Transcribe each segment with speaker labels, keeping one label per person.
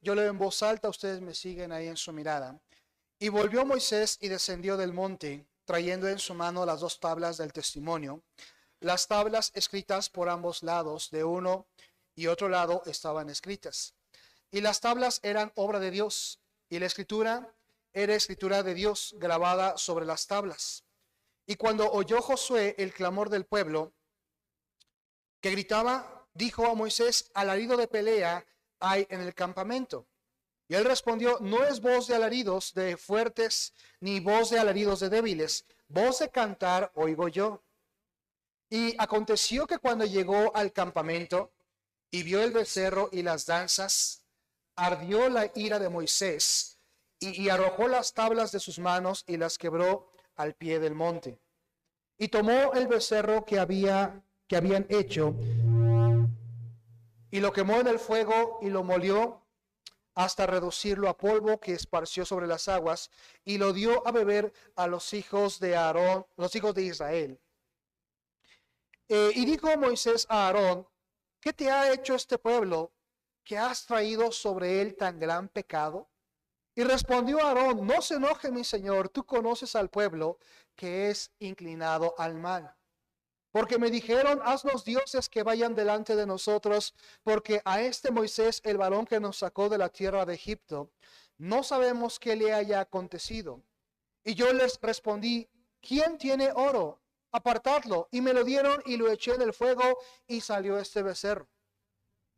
Speaker 1: Yo leo en voz alta, ustedes me siguen ahí en su mirada. Y volvió Moisés y descendió del monte, trayendo en su mano las 2 tablas del testimonio. Las tablas escritas por ambos lados, de uno y otro lado, estaban escritas. Y las tablas eran obra de Dios, y la escritura era escritura de Dios grabada sobre las tablas. Y cuando oyó Josué el clamor del pueblo que gritaba, dijo a Moisés: alarido de pelea hay en el campamento. Y él respondió: no es voz de alaridos de fuertes, ni voz de alaridos de débiles, voz de cantar oigo yo. Y aconteció que cuando llegó al campamento y vio el becerro y las danzas, ardió la ira de Moisés y arrojó las tablas de sus manos y las quebró al pie del monte. Y tomó el becerro que habían hecho y lo quemó en el fuego y lo molió hasta reducirlo a polvo, que esparció sobre las aguas, y lo dio a beber a los hijos de Aarón, los hijos de Israel. Y dijo Moisés a Aarón: ¿qué te ha hecho este pueblo, que has traído sobre él tan gran pecado? Y respondió Aarón: no se enoje mi señor, tú conoces al pueblo, que es inclinado al mal. Porque me dijeron: haznos dioses que vayan delante de nosotros, porque a este Moisés, el varón que nos sacó de la tierra de Egipto, no sabemos qué le haya acontecido. Y yo les respondí: ¿quién tiene oro? Apartadlo. Y me lo dieron y lo eché en el fuego y salió este becerro.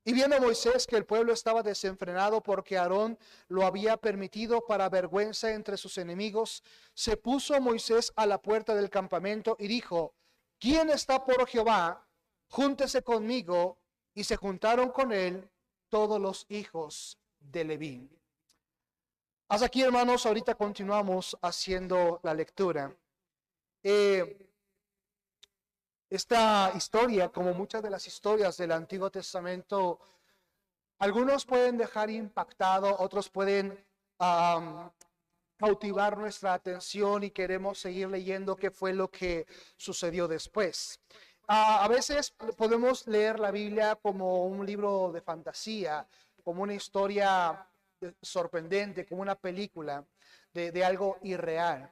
Speaker 1: Y viendo Moisés que el pueblo estaba desenfrenado porque Aarón lo había permitido para vergüenza entre sus enemigos, se puso Moisés a la puerta del campamento y dijo: ¿quién está por Jehová? Júntese conmigo. Y se juntaron con él todos los hijos de Leví. Hasta aquí, hermanos, ahorita continuamos haciendo la lectura. Esta historia, como muchas de las historias del Antiguo Testamento, algunos pueden dejar impactado, otros pueden cautivar nuestra atención y queremos seguir leyendo qué fue lo que sucedió después. A veces podemos leer la Biblia como un libro de fantasía, como una historia sorprendente, como una película de algo irreal.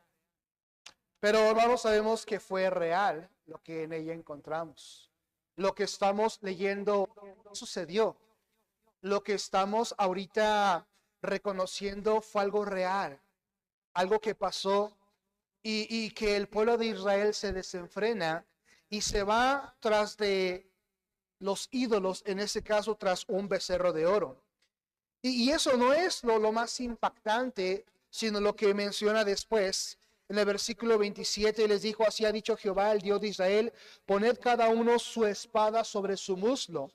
Speaker 1: Pero hermanos, sabemos que fue real lo que en ella encontramos. Lo que estamos leyendo sucedió. Lo que estamos ahorita reconociendo fue algo real, algo que pasó y que el pueblo de Israel se desenfrena y se va tras de los ídolos, en ese caso tras un becerro de oro. Y eso no es lo más impactante, sino lo que menciona después. En el versículo 27 les dijo: así ha dicho Jehová, el Dios de Israel, poned cada uno su espada sobre su muslo,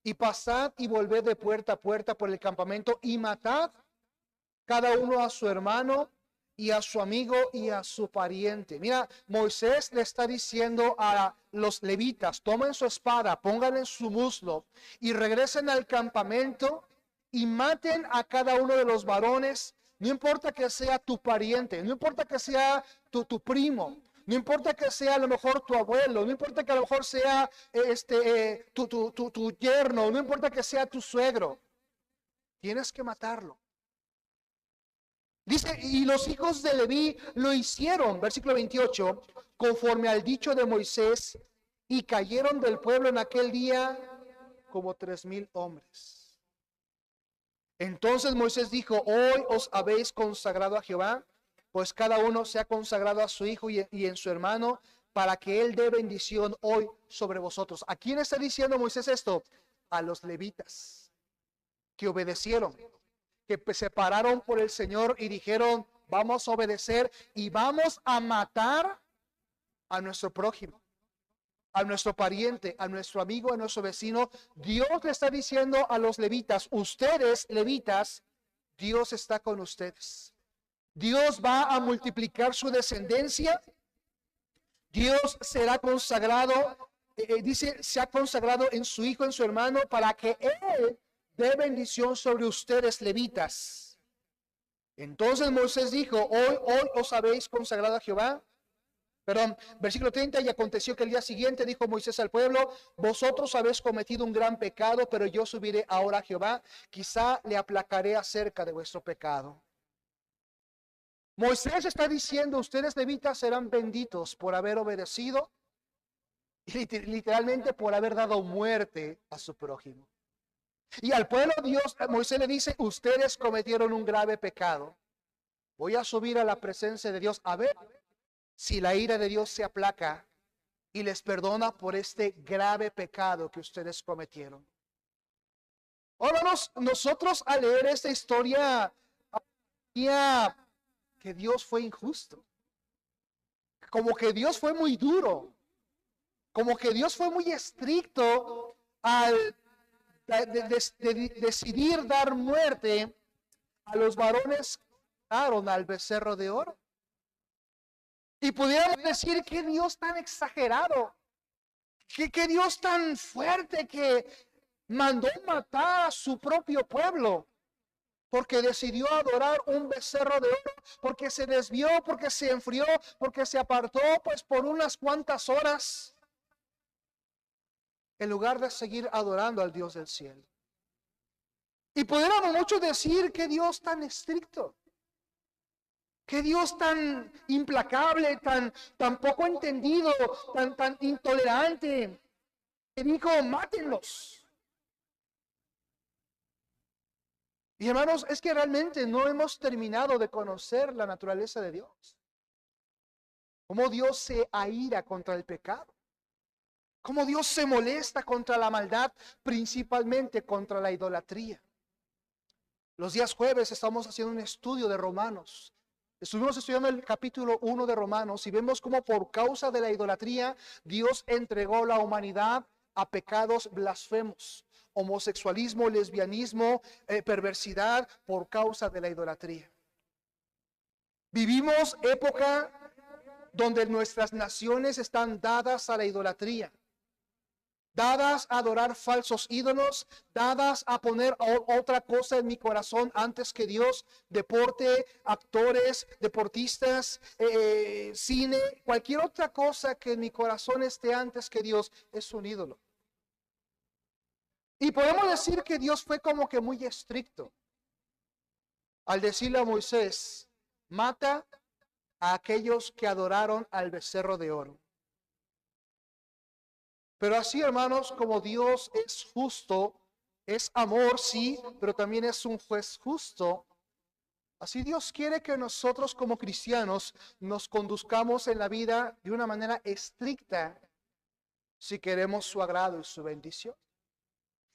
Speaker 1: y pasad y volved de puerta a puerta por el campamento, y matad cada uno a su hermano, y a su amigo, y a su pariente. Mira, Moisés le está diciendo a los levitas: tomen su espada, pónganla en su muslo, y regresen al campamento, y maten a cada uno de los varones. No importa que sea tu pariente, no importa que sea tu primo, no importa que sea a lo mejor tu abuelo, no importa que a lo mejor sea tu yerno, no importa que sea tu suegro, tienes que matarlo. Dice: y los hijos de Leví lo hicieron, versículo 28, conforme al dicho de Moisés, y cayeron del pueblo en aquel día como 3,000 hombres. Entonces Moisés dijo: hoy os habéis consagrado a Jehová, pues cada uno se ha consagrado a su hijo y en su hermano, para que él dé bendición hoy sobre vosotros. ¿A quién está diciendo Moisés esto? A los levitas, que obedecieron, que se pararon por el Señor y dijeron: vamos a obedecer y vamos a matar a nuestro prójimo, a nuestro pariente, a nuestro amigo, a nuestro vecino. Dios le está diciendo a los levitas: ustedes, levitas, Dios está con ustedes. Dios va a multiplicar su descendencia. Dios será consagrado, dice, se ha consagrado en su hijo, en su hermano, para que él dé bendición sobre ustedes, levitas. Entonces Moisés dijo: hoy os habéis consagrado a Jehová, Perdón, versículo 30, y aconteció que el día siguiente dijo Moisés al pueblo, vosotros habéis cometido un gran pecado, pero yo subiré ahora a Jehová, quizá le aplacaré acerca de vuestro pecado. Moisés está diciendo, ustedes levitas serán benditos por haber obedecido y literalmente por haber dado muerte a su prójimo. Y al pueblo Dios, Moisés le dice, ustedes cometieron un grave pecado. Voy a subir a la presencia de Dios a ver si la ira de Dios se aplaca y les perdona por este grave pecado que ustedes cometieron. Ahora nosotros al leer esta historia, que Dios fue injusto, como que Dios fue muy duro, como que Dios fue muy estricto al decidir dar muerte a los varones que mataron al becerro de oro. Y pudiéramos decir que Dios tan exagerado, que Dios tan fuerte que mandó matar a su propio pueblo porque decidió adorar un becerro de oro, porque se desvió, porque se enfrió, porque se apartó pues por unas cuantas horas, en lugar de seguir adorando al Dios del cielo. Y pudiéramos mucho decir que Dios tan estricto, que Dios tan implacable, tan poco entendido, tan intolerante, que dijo, mátenlos. Y hermanos, es que realmente no hemos terminado de conocer la naturaleza de Dios. Cómo Dios se aira contra el pecado. Cómo Dios se molesta contra la maldad, principalmente contra la idolatría. Los días jueves estamos haciendo un estudio de Romanos. Estuvimos estudiando el capítulo 1 de Romanos y vemos cómo por causa de la idolatría Dios entregó la humanidad a pecados blasfemos, homosexualismo, lesbianismo, perversidad por causa de la idolatría. Vivimos época donde nuestras naciones están dadas a la idolatría, dadas a adorar falsos ídolos, dadas a poner otra cosa en mi corazón antes que Dios, deporte, actores, deportistas, cine, cualquier otra cosa que en mi corazón esté antes que Dios es un ídolo. Y podemos decir que Dios fue como que muy estricto al decirle a Moisés, mata a aquellos que adoraron al becerro de oro. Pero así, hermanos, como Dios es justo, es amor, sí, pero también es un juez justo. Así Dios quiere que nosotros como cristianos nos conduzcamos en la vida de una manera estricta si queremos su agrado y su bendición.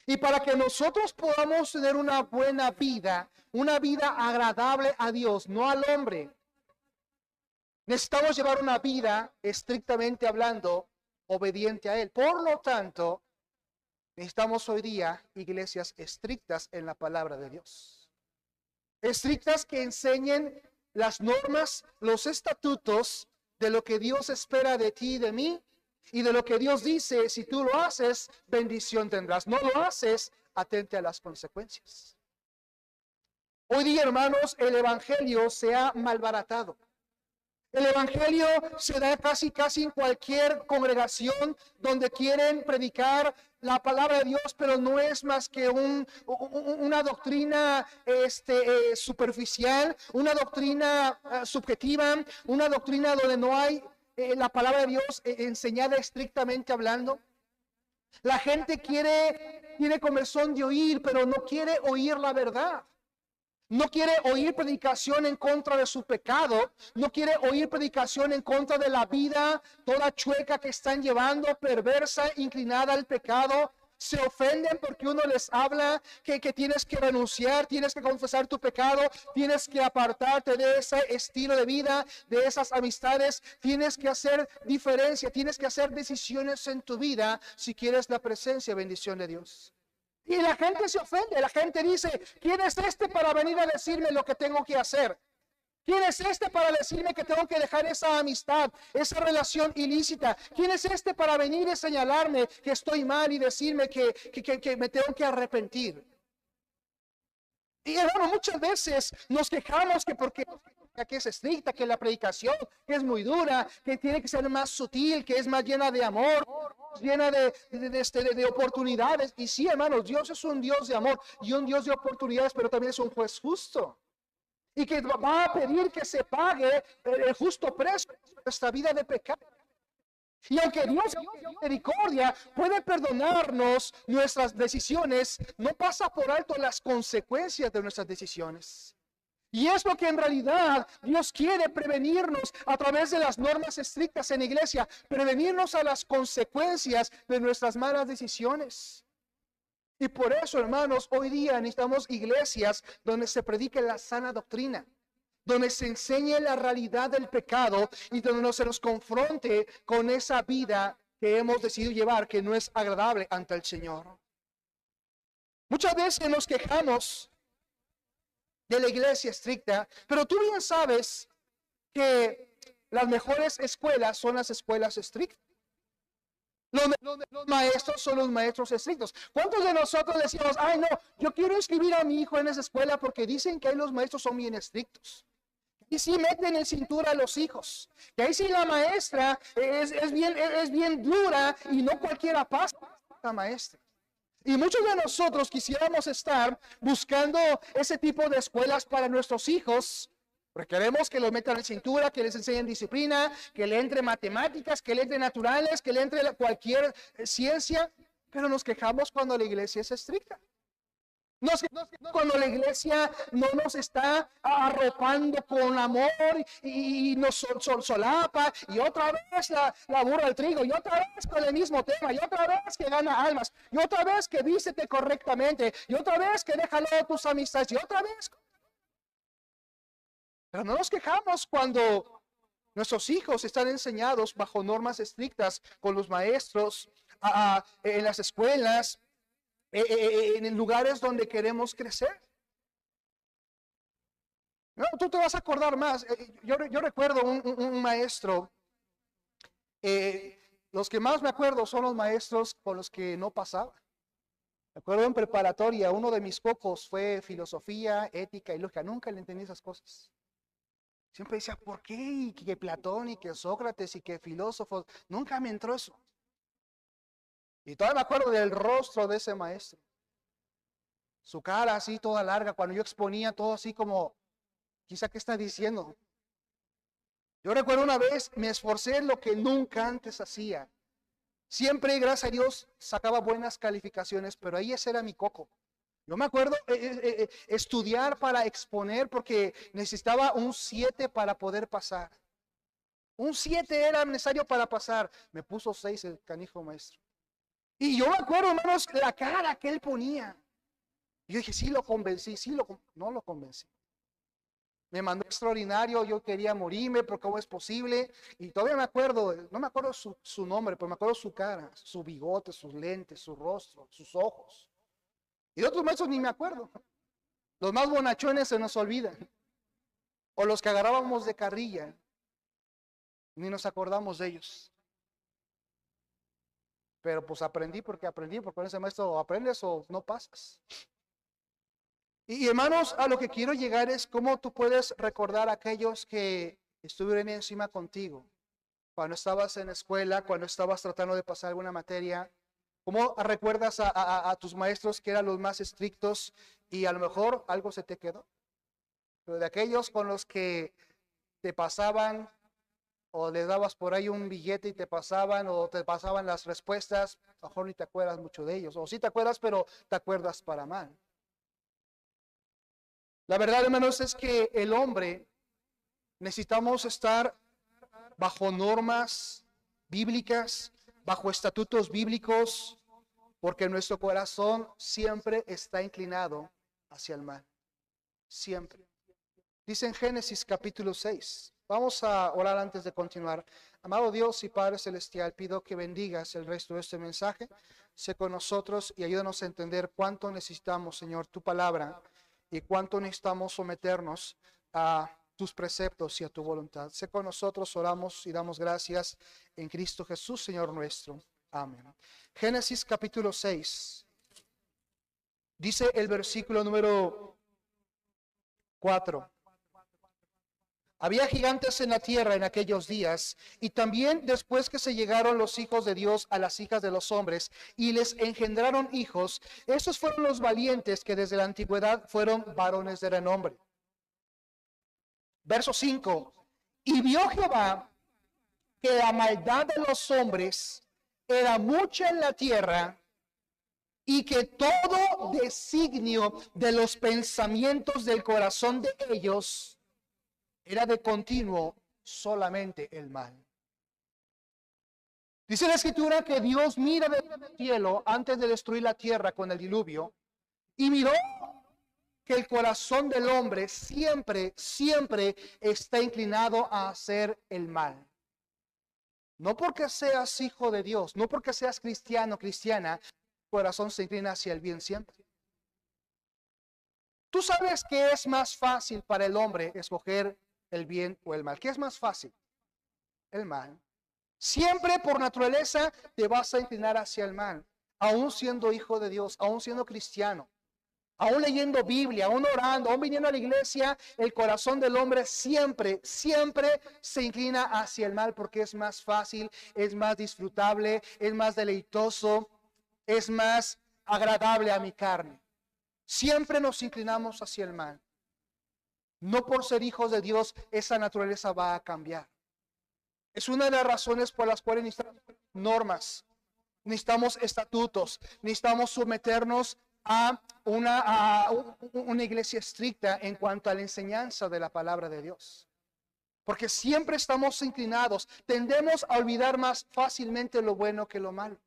Speaker 1: Y para que nosotros podamos tener una buena vida, una vida agradable a Dios, no al hombre, necesitamos llevar una vida, estrictamente hablando, obediente a Él. Por lo tanto, necesitamos hoy día iglesias estrictas en la palabra de Dios. Estrictas que enseñen las normas, los estatutos de lo que Dios espera de ti y de mí, y de lo que Dios dice, si tú lo haces, bendición tendrás. No lo haces, atente a las consecuencias. Hoy día, hermanos, el evangelio se ha malbaratado. El evangelio se da casi en cualquier congregación donde quieren predicar la palabra de Dios, pero no es más que una doctrina superficial, una doctrina subjetiva, una doctrina donde no hay la palabra de Dios enseñada estrictamente hablando. La gente tiene comezón de oír, pero no quiere oír la verdad. No quiere oír predicación en contra de su pecado. No quiere oír predicación en contra de la vida toda chueca que están llevando, perversa, inclinada al pecado. Se ofenden porque uno les habla que tienes que renunciar, tienes que confesar tu pecado, tienes que apartarte de ese estilo de vida, de esas amistades, tienes que hacer diferencia, tienes que hacer decisiones en tu vida si quieres la presencia y bendición de Dios. Y la gente se ofende, la gente dice, ¿quién es este para venir a decirme lo que tengo que hacer? ¿Quién es este para decirme que tengo que dejar esa amistad, esa relación ilícita? ¿Quién es este para venir y señalarme que estoy mal y decirme que me tengo que arrepentir? Y hermano, muchas veces nos quejamos que porque que es estricta, que la predicación que es muy dura, que tiene que ser más sutil, que es más llena de amor, llena de oportunidades. Y sí, hermanos, Dios es un Dios de amor y un Dios de oportunidades, pero también es un juez justo. Y que va a pedir que se pague el justo precio de nuestra vida de pecado. Y aunque Dios en misericordia puede perdonarnos nuestras decisiones, no pasa por alto las consecuencias de nuestras decisiones. Y es lo que en realidad Dios quiere prevenirnos a través de las normas estrictas en la iglesia, prevenirnos a las consecuencias de nuestras malas decisiones. Y por eso, hermanos, hoy día necesitamos iglesias donde se predique la sana doctrina, donde se enseñe la realidad del pecado y donde no se nos confronte con esa vida que hemos decidido llevar, que no es agradable ante el Señor. Muchas veces nos quejamos de la iglesia estricta, pero tú bien sabes que las mejores escuelas son las escuelas estrictas. Los maestros son los maestros estrictos. ¿Cuántos de nosotros decimos, ay no, yo quiero inscribir a mi hijo en esa escuela porque dicen que ahí los maestros son bien estrictos? Y sí meten en cintura a los hijos. Que ahí sí la maestra es bien dura y no cualquiera pasa la maestra. Y muchos de nosotros quisiéramos estar buscando ese tipo de escuelas para nuestros hijos, porque queremos que los metan en cintura, que les enseñen disciplina, que le entre matemáticas, que le entre naturales, que le entre cualquier ciencia, pero nos quejamos cuando la iglesia es estricta. Cuando la iglesia no nos está arropando con amor y nos solapa y otra vez la burra al trigo y otra vez con el mismo tema y otra vez que gana almas y otra vez que vístete correctamente y otra vez que déjalo a tus amistades y otra vez. Pero no nos quejamos cuando nuestros hijos están enseñados bajo normas estrictas con los maestros, en las escuelas, en lugares donde queremos crecer. No, tú te vas a acordar más. Yo recuerdo un maestro, los que más me acuerdo son los maestros con los que no pasaba. Me acuerdo en preparatoria, uno de mis focos fue filosofía, ética y lógica. Nunca le entendí esas cosas. Siempre decía, ¿por qué? Y que Platón y que Sócrates y que filósofos. Nunca me entró eso. Y todavía me acuerdo del rostro de ese maestro. Su cara así toda larga, cuando yo exponía todo así como, quizá qué está diciendo. Yo recuerdo una vez, me esforcé en lo que nunca antes hacía. Siempre, gracias a Dios, sacaba buenas calificaciones, pero ahí ese era mi coco. Yo me acuerdo estudiar para exponer porque necesitaba un 7 para poder pasar. Un 7 era necesario para pasar. Me puso 6 el canijo maestro. Y yo me acuerdo, hermanos, la cara que él ponía. Y yo dije, sí lo convencí, no lo convencí. Me mandó extraordinario, yo quería morirme, pero ¿cómo es posible? Y todavía me acuerdo, no me acuerdo su nombre, pero me acuerdo su cara, su bigote, sus lentes, su rostro, sus ojos. Y de otros maestros ni me acuerdo. Los más bonachones se nos olvidan. O los que agarrábamos de carrilla, ni nos acordamos de ellos. Pero pues aprendí porque con ese maestro o aprendes o no pasas. Y hermanos, a lo que quiero llegar es cómo tú puedes recordar a aquellos que estuvieron encima contigo. Cuando estabas en la escuela, cuando estabas tratando de pasar alguna materia, ¿cómo recuerdas a tus maestros que eran los más estrictos y a lo mejor algo se te quedó? Pero de aquellos con los que te pasaban o les dabas por ahí un billete y te pasaban o te pasaban las respuestas, a lo mejor ni te acuerdas mucho de ellos. O sí te acuerdas, pero te acuerdas para mal. La verdad, hermanos, es que el hombre necesitamos estar bajo normas bíblicas, bajo estatutos bíblicos, porque nuestro corazón siempre está inclinado hacia el mal. Siempre. Dice en Génesis capítulo 6. Vamos a orar antes de continuar. Amado Dios y Padre Celestial, pido que bendigas el resto de este mensaje. Sé con nosotros y ayúdanos a entender cuánto necesitamos, Señor, tu palabra y cuánto necesitamos someternos a tus preceptos y a tu voluntad. Sé con nosotros, oramos y damos gracias en Cristo Jesús, Señor nuestro. Amén. Génesis capítulo 6. Dice el versículo número 4. Había gigantes en la tierra en aquellos días, y también después que se llegaron los hijos de Dios a las hijas de los hombres y les engendraron hijos, esos fueron los valientes que desde la antigüedad fueron varones de renombre. Verso 5. Y vio Jehová que la maldad de los hombres era mucha en la tierra, y que todo designio de los pensamientos del corazón de ellos era de continuo solamente el mal. Dice la Escritura que Dios mira del cielo antes de destruir la tierra con el diluvio, y miró que el corazón del hombre siempre está inclinado a hacer el mal. No porque seas hijo de Dios, no porque seas cristiano, cristiana, tu corazón se inclina hacia el bien siempre. Tú sabes que es más fácil para el hombre escoger el bien o el mal. ¿Qué es más fácil? El mal. Siempre por naturaleza te vas a inclinar hacia el mal, aún siendo hijo de Dios, aún siendo cristiano, aún leyendo Biblia, aún orando, aún viniendo a la iglesia. El corazón del hombre siempre se inclina hacia el mal porque es más fácil, es más disfrutable, es más deleitoso, es más agradable a mi carne. Siempre nos inclinamos hacia el mal. No por ser hijos de Dios, esa naturaleza va a cambiar. Es una de las razones por las cuales necesitamos normas, necesitamos estatutos, necesitamos someternos a una iglesia estricta en cuanto a la enseñanza de la palabra de Dios. Porque siempre estamos inclinados, tendemos a olvidar más fácilmente lo bueno que lo malo.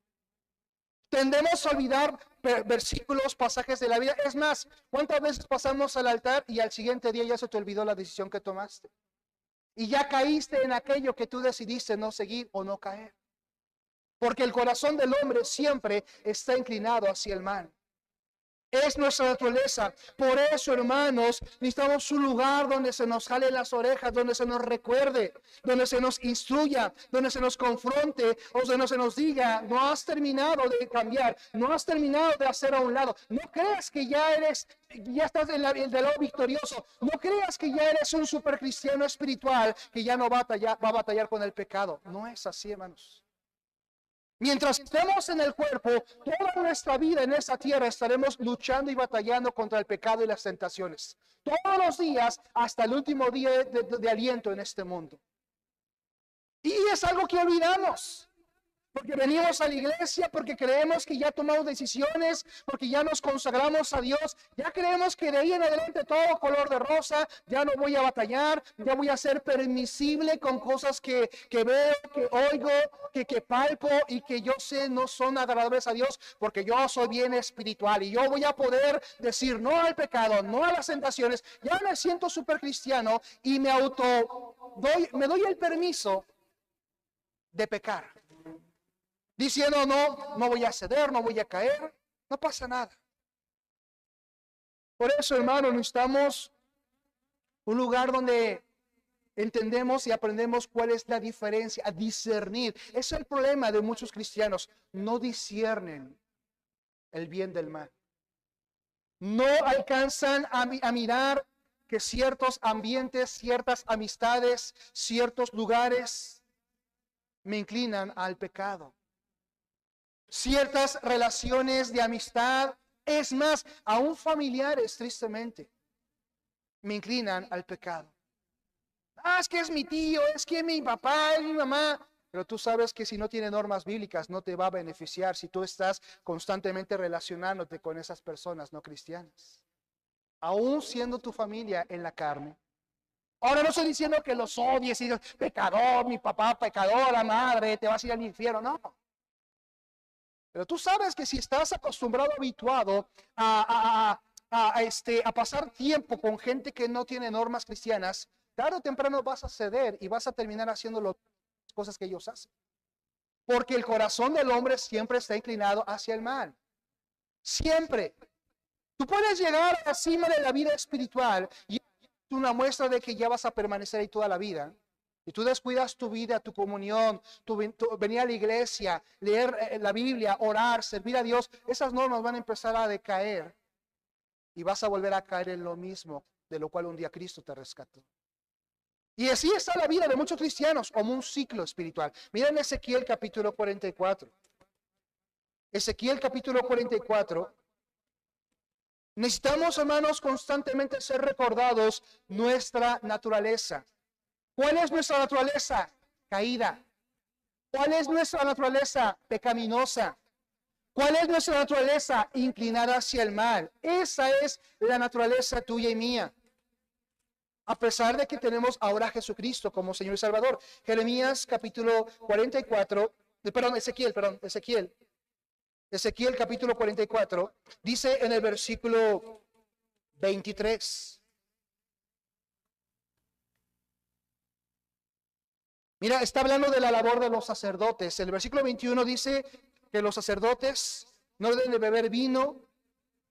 Speaker 1: Tendemos a olvidar versículos, pasajes de la vida. Es más, ¿cuántas veces pasamos al altar y al siguiente día ya se te olvidó la decisión que tomaste? Y ya caíste en aquello que tú decidiste no seguir o no caer. Porque el corazón del hombre siempre está inclinado hacia el mal. Es nuestra naturaleza. Por eso, hermanos, necesitamos un lugar donde se nos jale las orejas, donde se nos recuerde, donde se nos instruya, donde se nos confronte, o donde se nos diga: no has terminado de cambiar, no has terminado de hacer a un lado. No creas que ya estás del lado victorioso. No creas que ya eres un supercristiano espiritual que ya no va a batallar con el pecado. No es así, hermanos. Mientras estemos en el cuerpo, toda nuestra vida en esta tierra estaremos luchando y batallando contra el pecado y las tentaciones. Todos los días hasta el último día de aliento en este mundo. Y es algo que olvidamos. Porque venimos a la iglesia, porque creemos que ya tomamos decisiones, porque ya nos consagramos a Dios, ya creemos que de ahí en adelante todo color de rosa, ya no voy a batallar, ya voy a ser permisible con cosas que veo, que oigo, que palpo y que yo sé no son agradables a Dios, porque yo soy bien espiritual y yo voy a poder decir no al pecado, no a las tentaciones. Ya me siento súper cristiano y me doy el permiso de pecar. Diciendo no voy a ceder, no voy a caer, no pasa nada. Por eso, hermanos, necesitamos un lugar donde entendemos y aprendemos cuál es la diferencia, a discernir. Ese es el problema de muchos cristianos, no disciernen el bien del mal. No alcanzan a mirar que ciertos ambientes, ciertas amistades, ciertos lugares me inclinan al pecado. Ciertas relaciones de amistad, es más, aún familiares, tristemente, me inclinan al pecado. Es que es mi tío, es que es mi papá, es mi mamá. Pero tú sabes que si no tiene normas bíblicas no te va a beneficiar si tú estás constantemente relacionándote con esas personas no cristianas. Aún siendo tu familia en la carne. Ahora no estoy diciendo que los odies y digas, pecador, mi papá, pecadora, madre, te vas a ir al infierno, no. Pero tú sabes que si estás acostumbrado, habituado a pasar tiempo con gente que no tiene normas cristianas, tarde o temprano vas a ceder y vas a terminar haciendo las cosas que ellos hacen. Porque el corazón del hombre siempre está inclinado hacia el mal. Siempre. Tú puedes llegar a la cima de la vida espiritual y es una muestra de que ya vas a permanecer ahí toda la vida. Y tú descuidas tu vida, tu comunión, tu venir a la iglesia, leer la Biblia, orar, servir a Dios. Esas normas van a empezar a decaer y vas a volver a caer en lo mismo de lo cual un día Cristo te rescató. Y así está la vida de muchos cristianos, como un ciclo espiritual. Miren Ezequiel capítulo 44. Ezequiel capítulo 44. Necesitamos, hermanos, constantemente ser recordados nuestra naturaleza. ¿Cuál es nuestra naturaleza? Caída. ¿Cuál es nuestra naturaleza? Pecaminosa. ¿Cuál es nuestra naturaleza? Inclinada hacia el mal. Esa es la naturaleza tuya y mía. A pesar de que tenemos ahora a Jesucristo como Señor y Salvador. Jeremías capítulo 44, Ezequiel capítulo 44, dice en el versículo 23. Mira, está hablando de la labor de los sacerdotes. El versículo 21 dice que los sacerdotes no deben de beber vino.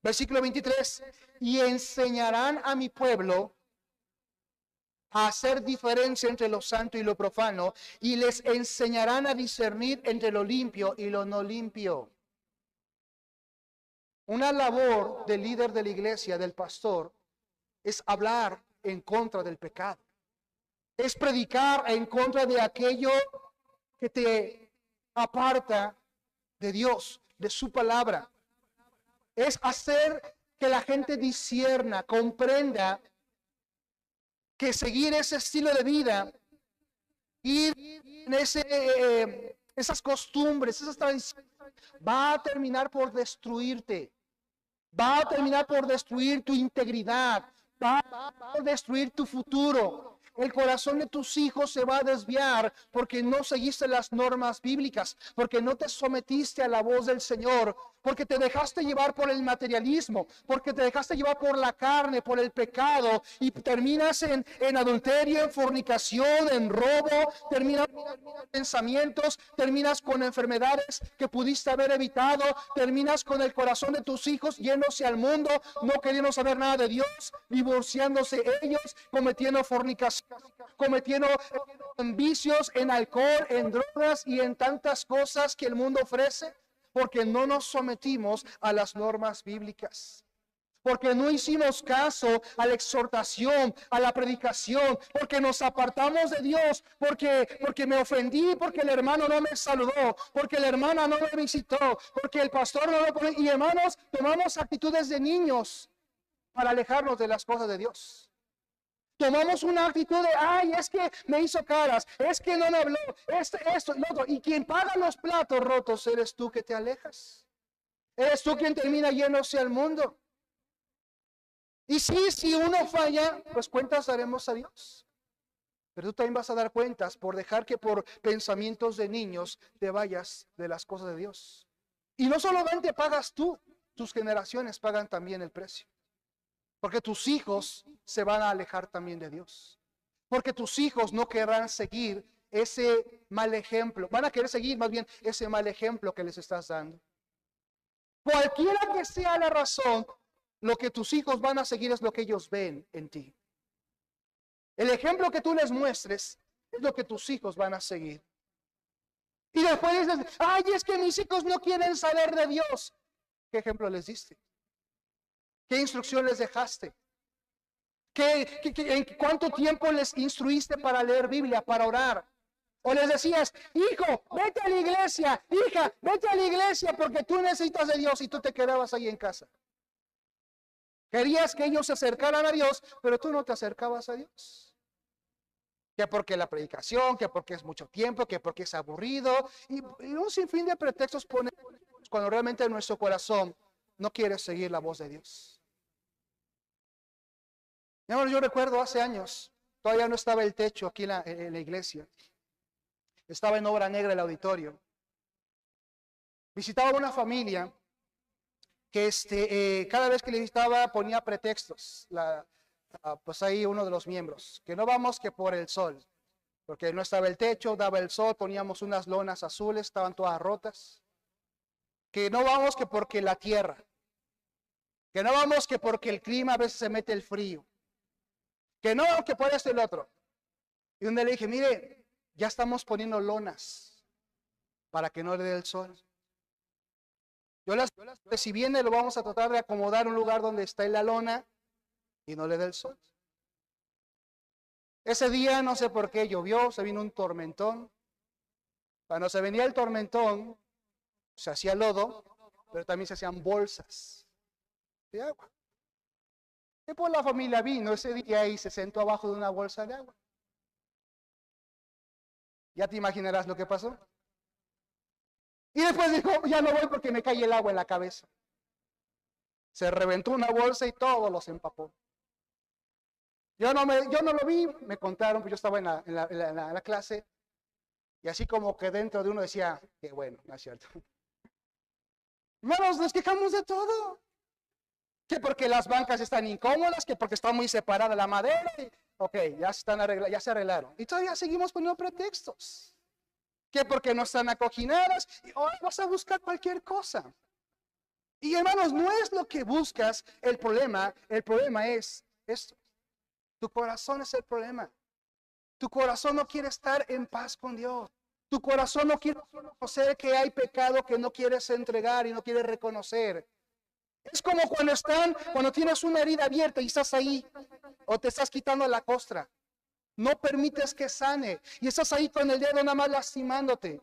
Speaker 1: Versículo 23, y enseñarán a mi pueblo a hacer diferencia entre lo santo y lo profano, y les enseñarán a discernir entre lo limpio y lo no limpio. Una labor del líder de la iglesia, del pastor, es hablar en contra del pecado. Es predicar en contra de aquello que te aparta de Dios, de su palabra. Es hacer que la gente discierna, comprenda que seguir ese estilo de vida, ir en esas costumbres, esas tradiciones, va a terminar por destruirte. Va a terminar por destruir tu integridad. Va a destruir tu futuro. El corazón de tus hijos se va a desviar porque no seguiste las normas bíblicas, porque no te sometiste a la voz del Señor, porque te dejaste llevar por el materialismo, porque te dejaste llevar por la carne, por el pecado, y terminas en adulterio, en fornicación, en robo, terminas con pensamientos, terminas con enfermedades que pudiste haber evitado, terminas con el corazón de tus hijos yéndose al mundo, no queriendo saber nada de Dios, divorciándose ellos, cometiendo fornicación, cometiendo vicios en alcohol, en drogas y en tantas cosas que el mundo ofrece, porque no nos sometimos a las normas bíblicas, porque no hicimos caso a la exhortación, a la predicación, porque nos apartamos de Dios, porque me ofendí, porque el hermano no me saludó, porque la hermana no me visitó, porque el pastor no lo pone. Y hermanos, tomamos actitudes de niños para alejarnos de las cosas de Dios. Tomamos una actitud de, ay, es que me hizo caras, es que no me habló, esto, lo otro. Y quien paga los platos rotos eres tú que te alejas. Eres tú quien termina yéndose al mundo. Y sí, si uno falla, pues cuentas daremos a Dios. Pero tú también vas a dar cuentas por dejar que por pensamientos de niños te vayas de las cosas de Dios. Y no solamente pagas tú, tus generaciones pagan también el precio. Porque tus hijos se van a alejar también de Dios. Porque tus hijos no querrán seguir ese mal ejemplo. Van a querer seguir más bien ese mal ejemplo que les estás dando. Cualquiera que sea la razón, lo que tus hijos van a seguir es lo que ellos ven en ti. El ejemplo que tú les muestres es lo que tus hijos van a seguir. Y después dices, ay, es que mis hijos no quieren saber de Dios. ¿Qué ejemplo les diste? ¿Qué instrucción les dejaste? ¿En cuánto tiempo les instruiste para leer Biblia, para orar? O les decías, hijo, vete a la iglesia, hija, vete a la iglesia porque tú necesitas de Dios, y tú te quedabas ahí en casa. Querías que ellos se acercaran a Dios, pero tú no te acercabas a Dios. Que porque la predicación, que porque es mucho tiempo, que porque es aburrido, y un sinfín de pretextos ponemos cuando realmente en nuestro corazón no quiere seguir la voz de Dios. Yo recuerdo hace años, todavía no estaba el techo aquí en la iglesia. Estaba en obra negra el auditorio. Visitaba una familia que cada vez que le visitaba ponía pretextos. Pues ahí uno de los miembros, que no vamos que por el sol, porque no estaba el techo, daba el sol, poníamos unas lonas azules, estaban todas rotas. Que no vamos que porque la tierra, que no vamos que porque el clima a veces se mete el frío, que no, que por esto y el otro. Y donde le dije, mire, ya estamos poniendo lonas para que no le dé el sol. Si viene, lo vamos a tratar de acomodar en un lugar donde está en la lona y no le dé el sol. Ese día no sé por qué llovió, se vino un tormentón. Cuando se venía el tormentón, se hacía lodo, pero también se hacían bolsas de agua. Y pues la familia vino ese día y se sentó abajo de una bolsa de agua. Ya te imaginarás lo que pasó. Y después dijo, ya no voy porque me cae el agua en la cabeza. Se reventó una bolsa y todo los empapó. Yo no lo vi, me contaron, pues yo estaba en la clase, y así como que dentro de uno decía, qué bueno, no es cierto. Hermanos, nos quejamos de todo. Que porque las bancas están incómodas, que porque está muy separada la madera. Ok, ya se arreglaron. Y todavía seguimos poniendo pretextos. Que porque no están acoginadas, y ahora vas a buscar cualquier cosa. Y hermanos, no es lo que buscas el problema es esto. Tu corazón es el problema. Tu corazón no quiere estar en paz con Dios. Tu corazón no quiere reconocer que hay pecado que no quieres entregar y no quieres reconocer. Es como cuando tienes una herida abierta y estás ahí, o te estás quitando la costra. No permites que sane y estás ahí con el dedo nada más lastimándote.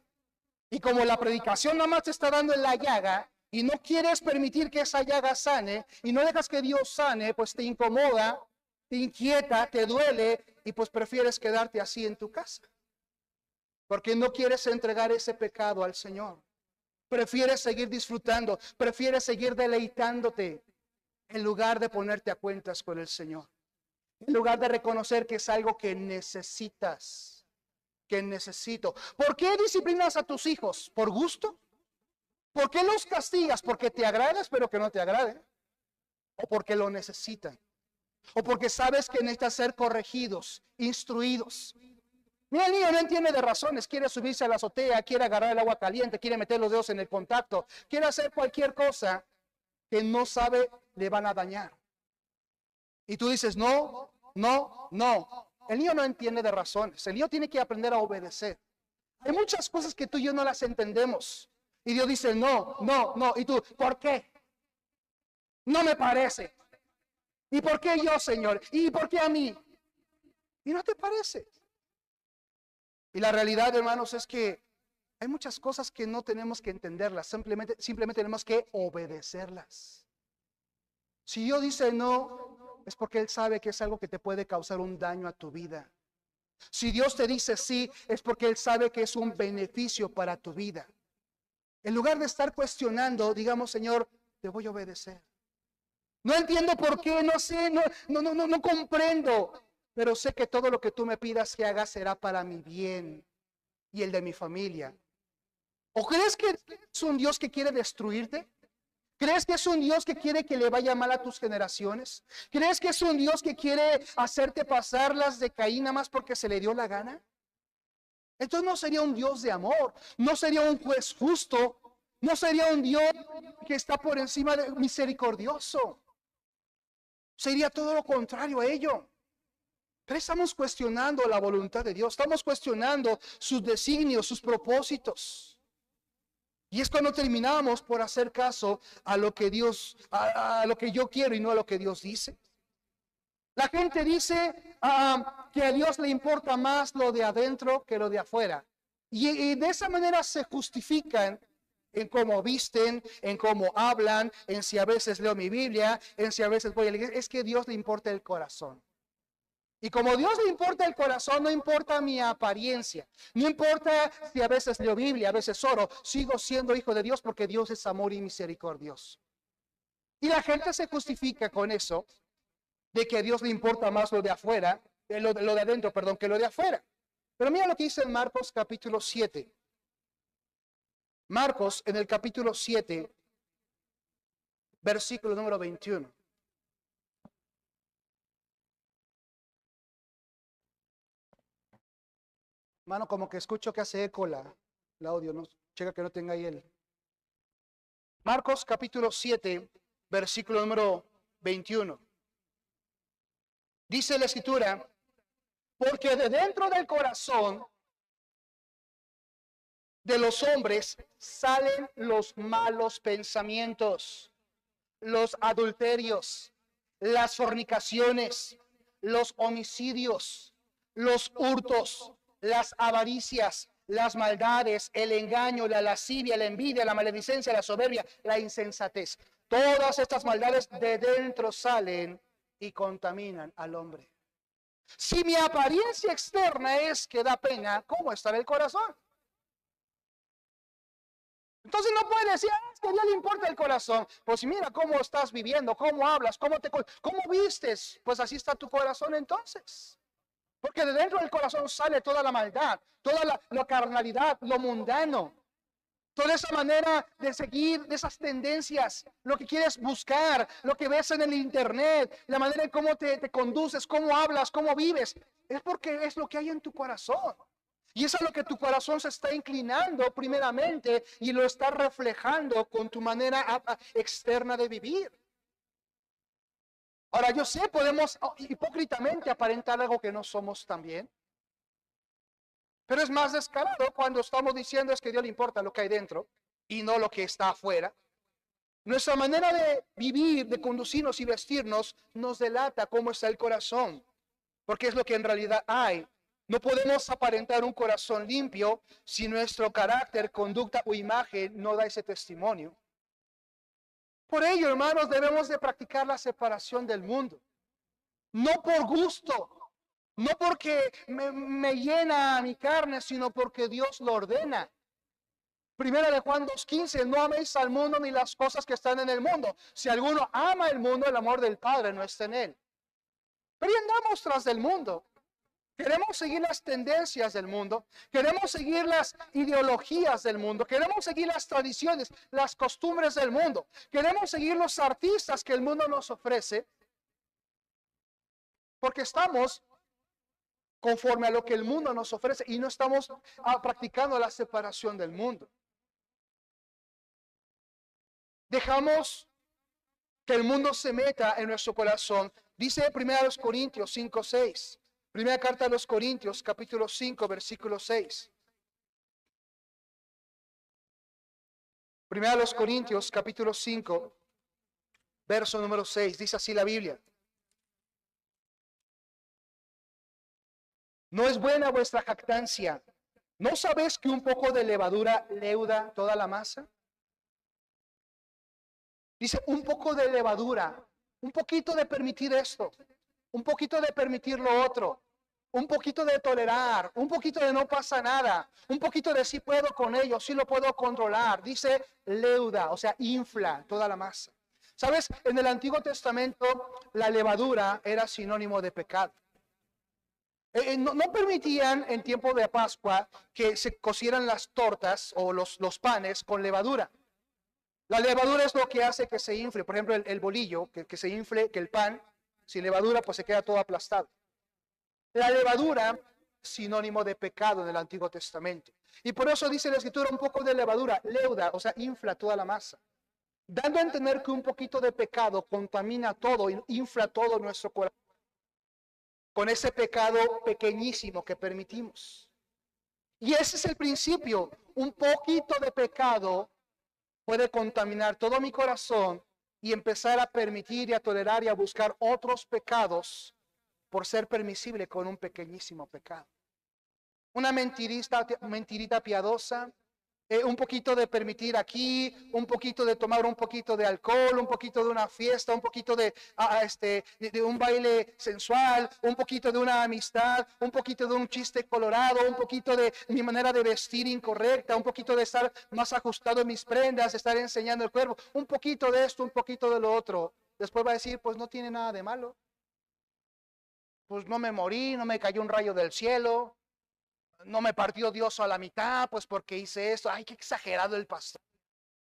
Speaker 1: Y como la predicación nada más te está dando en la llaga y no quieres permitir que esa llaga sane y no dejas que Dios sane, pues te incomoda, te inquieta, te duele y pues prefieres quedarte así en tu casa. Porque no quieres entregar ese pecado al Señor. Prefieres seguir disfrutando, prefieres seguir deleitándote en lugar de ponerte a cuentas con el Señor. En lugar de reconocer que es algo que necesitas, que necesito. ¿Por qué disciplinas a tus hijos? ¿Por gusto? ¿Por qué los castigas? ¿Porque te agrada, pero que no te agrade? ¿O porque lo necesitan? ¿O porque sabes que necesitan ser corregidos, instruidos? Mira, el niño no entiende de razones, quiere subirse a la azotea, quiere agarrar el agua caliente, quiere meter los dedos en el contacto, quiere hacer cualquier cosa que no sabe le van a dañar. Y tú dices, no, no, no. El niño no entiende de razones, el niño tiene que aprender a obedecer. Hay muchas cosas que tú y yo no las entendemos. Y Dios dice, no, no, no. Y tú, ¿por qué? No me parece. ¿Y por qué yo, Señor? ¿Y por qué a mí? Y no te parece. Y la realidad, hermanos, es que hay muchas cosas que no tenemos que entenderlas, simplemente tenemos que obedecerlas. Si Dios dice no, es porque Él sabe que es algo que te puede causar un daño a tu vida. Si Dios te dice sí, es porque Él sabe que es un beneficio para tu vida. En lugar de estar cuestionando, digamos, Señor, te voy a obedecer. No entiendo por qué, no sé, no comprendo. Pero sé que todo lo que tú me pidas que haga será para mi bien y el de mi familia. ¿O crees que es un Dios que quiere destruirte? ¿Crees que es un Dios que quiere que le vaya mal a tus generaciones? ¿Crees que es un Dios que quiere hacerte pasar las de Caín nada más porque se le dio la gana? Entonces no sería un Dios de amor, no sería un juez justo, no sería un Dios que está por encima de misericordioso. Sería todo lo contrario a ello. Pero estamos cuestionando la voluntad de Dios, estamos cuestionando sus designios, sus propósitos. Y es cuando terminamos por hacer caso a lo que Dios, a lo que yo quiero y no a lo que Dios dice. La gente dice que a Dios le importa más lo de adentro que lo de afuera. Y de esa manera se justifican en cómo visten, en cómo hablan, en si a veces leo mi Biblia, en si a veces voy a la iglesia. Es que a Dios le importa el corazón. Y como a Dios le importa el corazón, no importa mi apariencia, no importa si a veces leo Biblia, a veces oro, sigo siendo hijo de Dios porque Dios es amor y misericordioso. Y la gente se justifica con eso, de que a Dios le importa más lo de afuera, lo de adentro, perdón, que lo de afuera. Pero mira lo que dice en Marcos capítulo 7. Marcos en el capítulo 7, versículo número 21. Mano, como que escucho que hace eco la audio, ¿no? Checa que no tenga ahí el. Marcos capítulo 7, versículo número 21. Dice la escritura, porque de dentro del corazón de los hombres salen los malos pensamientos, los adulterios, las fornicaciones, los homicidios, los hurtos, las avaricias, las maldades, el engaño, la lascivia, la envidia, la maledicencia, la soberbia, la insensatez. Todas estas maldades de dentro salen y contaminan al hombre. Si mi apariencia externa es que da pena, ¿cómo está el corazón? Entonces no puede decir, es que a Dios le importa el corazón. Pues mira cómo estás viviendo, cómo hablas, cómo vistes. Pues así está tu corazón entonces. Porque de dentro del corazón sale toda la maldad, toda la carnalidad, lo mundano. Toda esa manera de seguir, de esas tendencias, lo que quieres buscar, lo que ves en el internet, la manera en cómo te conduces, cómo hablas, cómo vives, es porque es lo que hay en tu corazón. Y eso es lo que tu corazón se está inclinando primeramente y lo está reflejando con tu manera externa de vivir. Ahora, yo sé, podemos hipócritamente aparentar algo que no somos también. Pero es más descarado cuando estamos diciendo es que a Dios le importa lo que hay dentro y no lo que está afuera. Nuestra manera de vivir, de conducirnos y vestirnos nos delata cómo está el corazón, porque es lo que en realidad hay. No podemos aparentar un corazón limpio si nuestro carácter, conducta o imagen no da ese testimonio. Por ello, hermanos, debemos de practicar la separación del mundo. No por gusto, no porque me llena mi carne, sino porque Dios lo ordena. Primera de Juan 2:15, no améis al mundo ni las cosas que están en el mundo. Si alguno ama el mundo, el amor del Padre no está en él. Pero andamos tras del mundo. Queremos seguir las tendencias del mundo, queremos seguir las ideologías del mundo, queremos seguir las tradiciones, las costumbres del mundo, queremos seguir los artistas que el mundo nos ofrece, porque estamos conforme a lo que el mundo nos ofrece y no estamos practicando la separación del mundo. Dejamos que el mundo se meta en nuestro corazón. Dice 1 Corintios 5:6. Primera carta a los Corintios, capítulo 5, versículo 6. 1 Corintios, capítulo 5, verso número 6. Dice así la Biblia. No es buena vuestra jactancia. ¿No sabéis que un poco de levadura leuda toda la masa? Dice, un poco de levadura, un poquito de permitir esto, un poquito de permitir lo otro, un poquito de tolerar, un poquito de no pasa nada, un poquito de sí puedo con ello, sí lo puedo controlar. Dice leuda, o sea, infla toda la masa. ¿Sabes? En el Antiguo Testamento la levadura era sinónimo de pecado. No permitían en tiempo de Pascua que se cocieran las tortas o los panes con levadura. La levadura es lo que hace que se infle. Por ejemplo, el bolillo, que se infle, que el pan, sin levadura, pues se queda todo aplastado. La levadura, sinónimo de pecado en el Antiguo Testamento. Y por eso dice la Escritura, un poco de levadura, leuda, o sea, infla toda la masa. Dando a entender que un poquito de pecado contamina todo, infla todo nuestro corazón. Con ese pecado pequeñísimo que permitimos. Y ese es el principio. Un poquito de pecado puede contaminar todo mi corazón y empezar a permitir y a tolerar y a buscar otros pecados por ser permisible con un pequeñísimo pecado. Una mentirita piadosa, un poquito de permitir aquí, un poquito de tomar un poquito de alcohol, un poquito de una fiesta, un poquito de un baile sensual, un poquito de una amistad, un poquito de un chiste colorado, un poquito de mi manera de vestir incorrecta, un poquito de estar más ajustado en mis prendas, estar enseñando el cuerpo, un poquito de esto, un poquito de lo otro. Después va a decir, pues no tiene nada de malo. Pues no me morí, no me cayó un rayo del cielo. No me partió Dios a la mitad, pues porque hice esto. Ay, qué exagerado el pastor.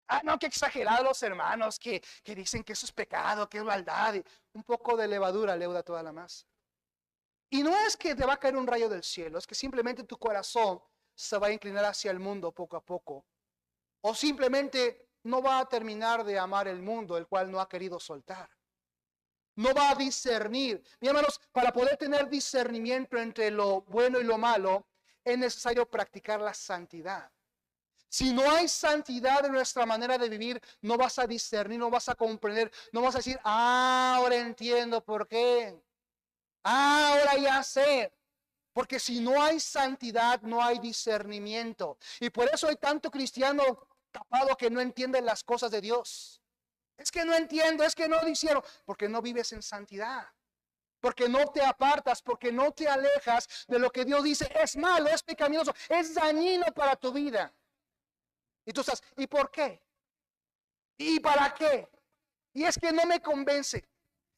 Speaker 1: Ah, no, qué exagerado los hermanos que dicen que eso es pecado, que es maldad. Un poco de levadura leuda toda la masa. Y no es que te va a caer un rayo del cielo, es que simplemente tu corazón se va a inclinar hacia el mundo poco a poco. O simplemente no va a terminar de amar el mundo, el cual no ha querido soltar. No va a discernir. Mis hermanos, para poder tener discernimiento entre lo bueno y lo malo, es necesario practicar la santidad. Si no hay santidad en nuestra manera de vivir, no vas a discernir, no vas a comprender, no vas a decir, ahora entiendo por qué. Ahora ya sé. Porque si no hay santidad, no hay discernimiento. Y por eso hay tanto cristiano tapado que no entiende las cosas de Dios. Es que no entiendo, es que no lo hicieron. Porque no vives en santidad. Porque no te apartas, porque no te alejas de lo que Dios dice. Es malo, es pecaminoso, es dañino para tu vida. Y tú estás, ¿y por qué? ¿Y para qué? Y es que no me convence.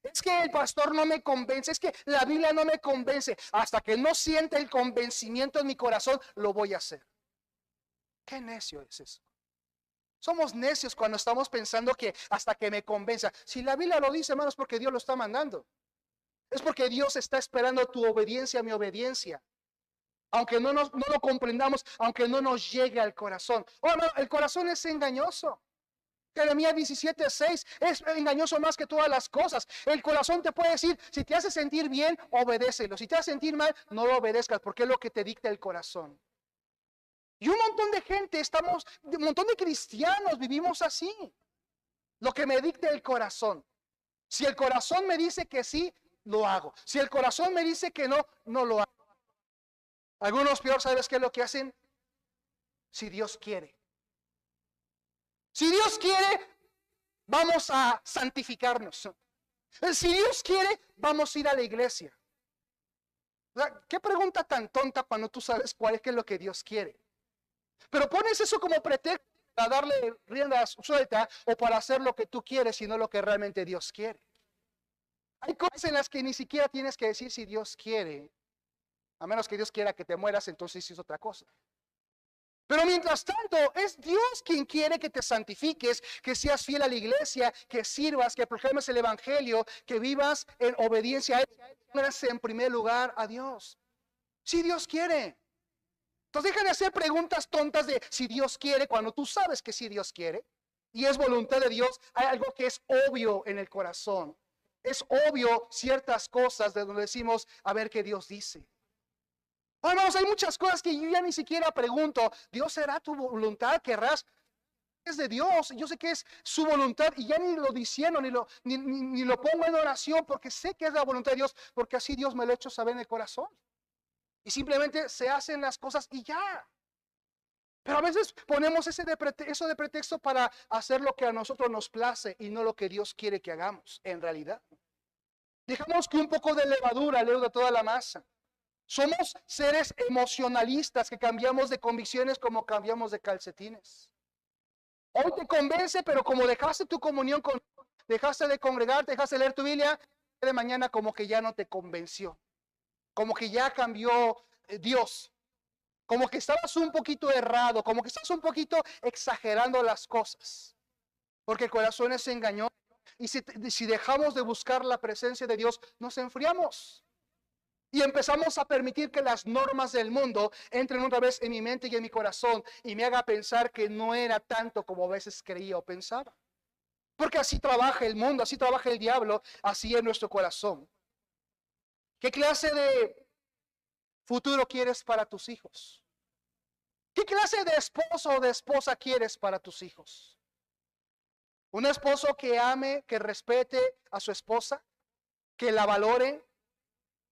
Speaker 1: Es que el pastor no me convence, es que la Biblia no me convence. Hasta que no siente el convencimiento en mi corazón, lo voy a hacer. ¿Qué necio es eso? Somos necios cuando estamos pensando que hasta que me convenza. Si la Biblia lo dice, hermanos, porque Dios lo está mandando. Es porque Dios está esperando tu obediencia, mi obediencia. Aunque no lo comprendamos, aunque no nos llegue al corazón. Oh, no, el corazón es engañoso. Jeremías 17:6 es engañoso más que todas las cosas. El corazón te puede decir, si te hace sentir bien, obedécelo. Si te hace sentir mal, no lo obedezcas, porque es lo que te dicta el corazón. Y un montón de gente, un montón de cristianos vivimos así. Lo que me dicta el corazón. Si el corazón me dice que sí, lo hago. Si el corazón me dice que no, no lo hago. Algunos peor, ¿sabes qué es lo que hacen? Si Dios quiere. Si Dios quiere, vamos a santificarnos. Si Dios quiere, vamos a ir a la iglesia. ¿Qué pregunta tan tonta cuando tú sabes cuál es lo que Dios quiere? Pero pones eso como pretexto para darle rienda suelta o para hacer lo que tú quieres y no lo que realmente Dios quiere. Hay cosas en las que ni siquiera tienes que decir si Dios quiere. A menos que Dios quiera que te mueras, entonces es otra cosa. Pero mientras tanto, es Dios quien quiere que te santifiques, que seas fiel a la iglesia, que sirvas, que proclames el evangelio, que vivas en obediencia a Él, que en primer lugar a Dios. Si Dios quiere. Entonces deja de hacer preguntas tontas de si Dios quiere, cuando tú sabes que sí Dios quiere. Y es voluntad de Dios, hay algo que es obvio en el corazón. Es obvio ciertas cosas de donde decimos, a ver qué Dios dice. Oh, hermanos, hay muchas cosas que yo ya ni siquiera pregunto. ¿Dios será tu voluntad? ¿Querrás? Es de Dios. Yo sé que es su voluntad y ya ni lo diciendo, ni lo pongo en oración porque sé que es la voluntad de Dios, porque así Dios me lo ha hecho saber en el corazón. Y simplemente se hacen las cosas y ya. Pero a veces ponemos eso de pretexto para hacer lo que a nosotros nos place y no lo que Dios quiere que hagamos, en realidad. Dejamos que un poco de levadura leude toda la masa. Somos seres emocionalistas que cambiamos de convicciones como cambiamos de calcetines. Hoy te convence, pero como dejaste tu comunión con Dios, dejaste de congregarte, dejaste de leer tu Biblia, de mañana como que ya no te convenció. Como que ya cambió Dios. Como que estabas un poquito errado, como que estás un poquito exagerando las cosas. Porque el corazón es engañoso. Y si dejamos de buscar la presencia de Dios, nos enfriamos. Y empezamos a permitir que las normas del mundo entren otra vez en mi mente y en mi corazón y me haga pensar que no era tanto como a veces creía o pensaba. Porque así trabaja el mundo, así trabaja el diablo, así es nuestro corazón. ¿Qué clase de futuro quieres para tus hijos? ¿Qué clase de esposo o de esposa quieres para tus hijos? ¿Un esposo que ame, que respete a su esposa, que la valore,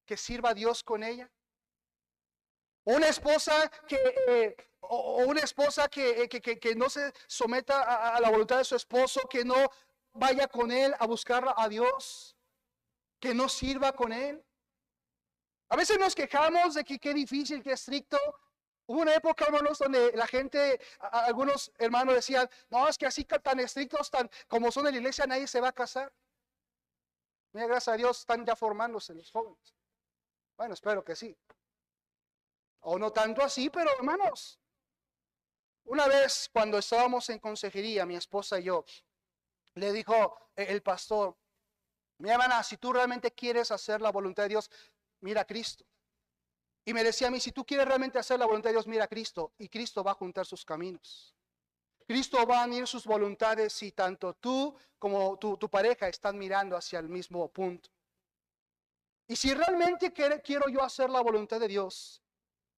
Speaker 1: que sirva a Dios con ella? Una esposa o una esposa que no se someta a la voluntad de su esposo, que no vaya con él a buscar a Dios, que no sirva con él. A veces nos quejamos de que qué difícil, qué estricto. Hubo una época, hermanos, donde la gente, algunos hermanos decían, no, es que así tan estrictos, tan como son en la iglesia, nadie se va a casar. Mira, gracias a Dios están ya formándose los jóvenes. Bueno, espero que sí. O no tanto así, pero hermanos, una vez cuando estábamos en consejería, mi esposa y yo, le dijo el pastor, mi hermana, si tú realmente quieres hacer la voluntad de Dios, mira a Cristo. Y me decía a mí, si tú quieres realmente hacer la voluntad de Dios, mira a Cristo. Y Cristo va a juntar sus caminos. Cristo va a unir sus voluntades si tanto tú como tu pareja están mirando hacia el mismo punto. Y si realmente quiero yo hacer la voluntad de Dios,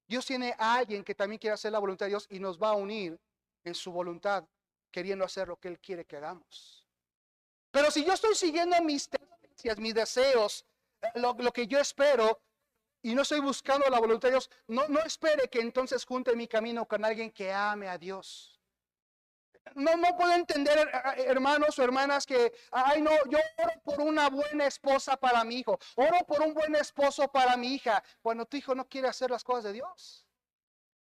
Speaker 1: Dios tiene a alguien que también quiere hacer la voluntad de Dios y nos va a unir en su voluntad, queriendo hacer lo que Él quiere que hagamos. Pero si yo estoy siguiendo mis tendencias, mis deseos, lo que yo espero, y no estoy buscando la voluntad de Dios, no espere que entonces junte mi camino con alguien que ame a Dios. No puedo entender, hermanos o hermanas, que, ay, no, yo oro por una buena esposa para mi hijo, oro por un buen esposo para mi hija, cuando tu hijo no quiere hacer las cosas de Dios.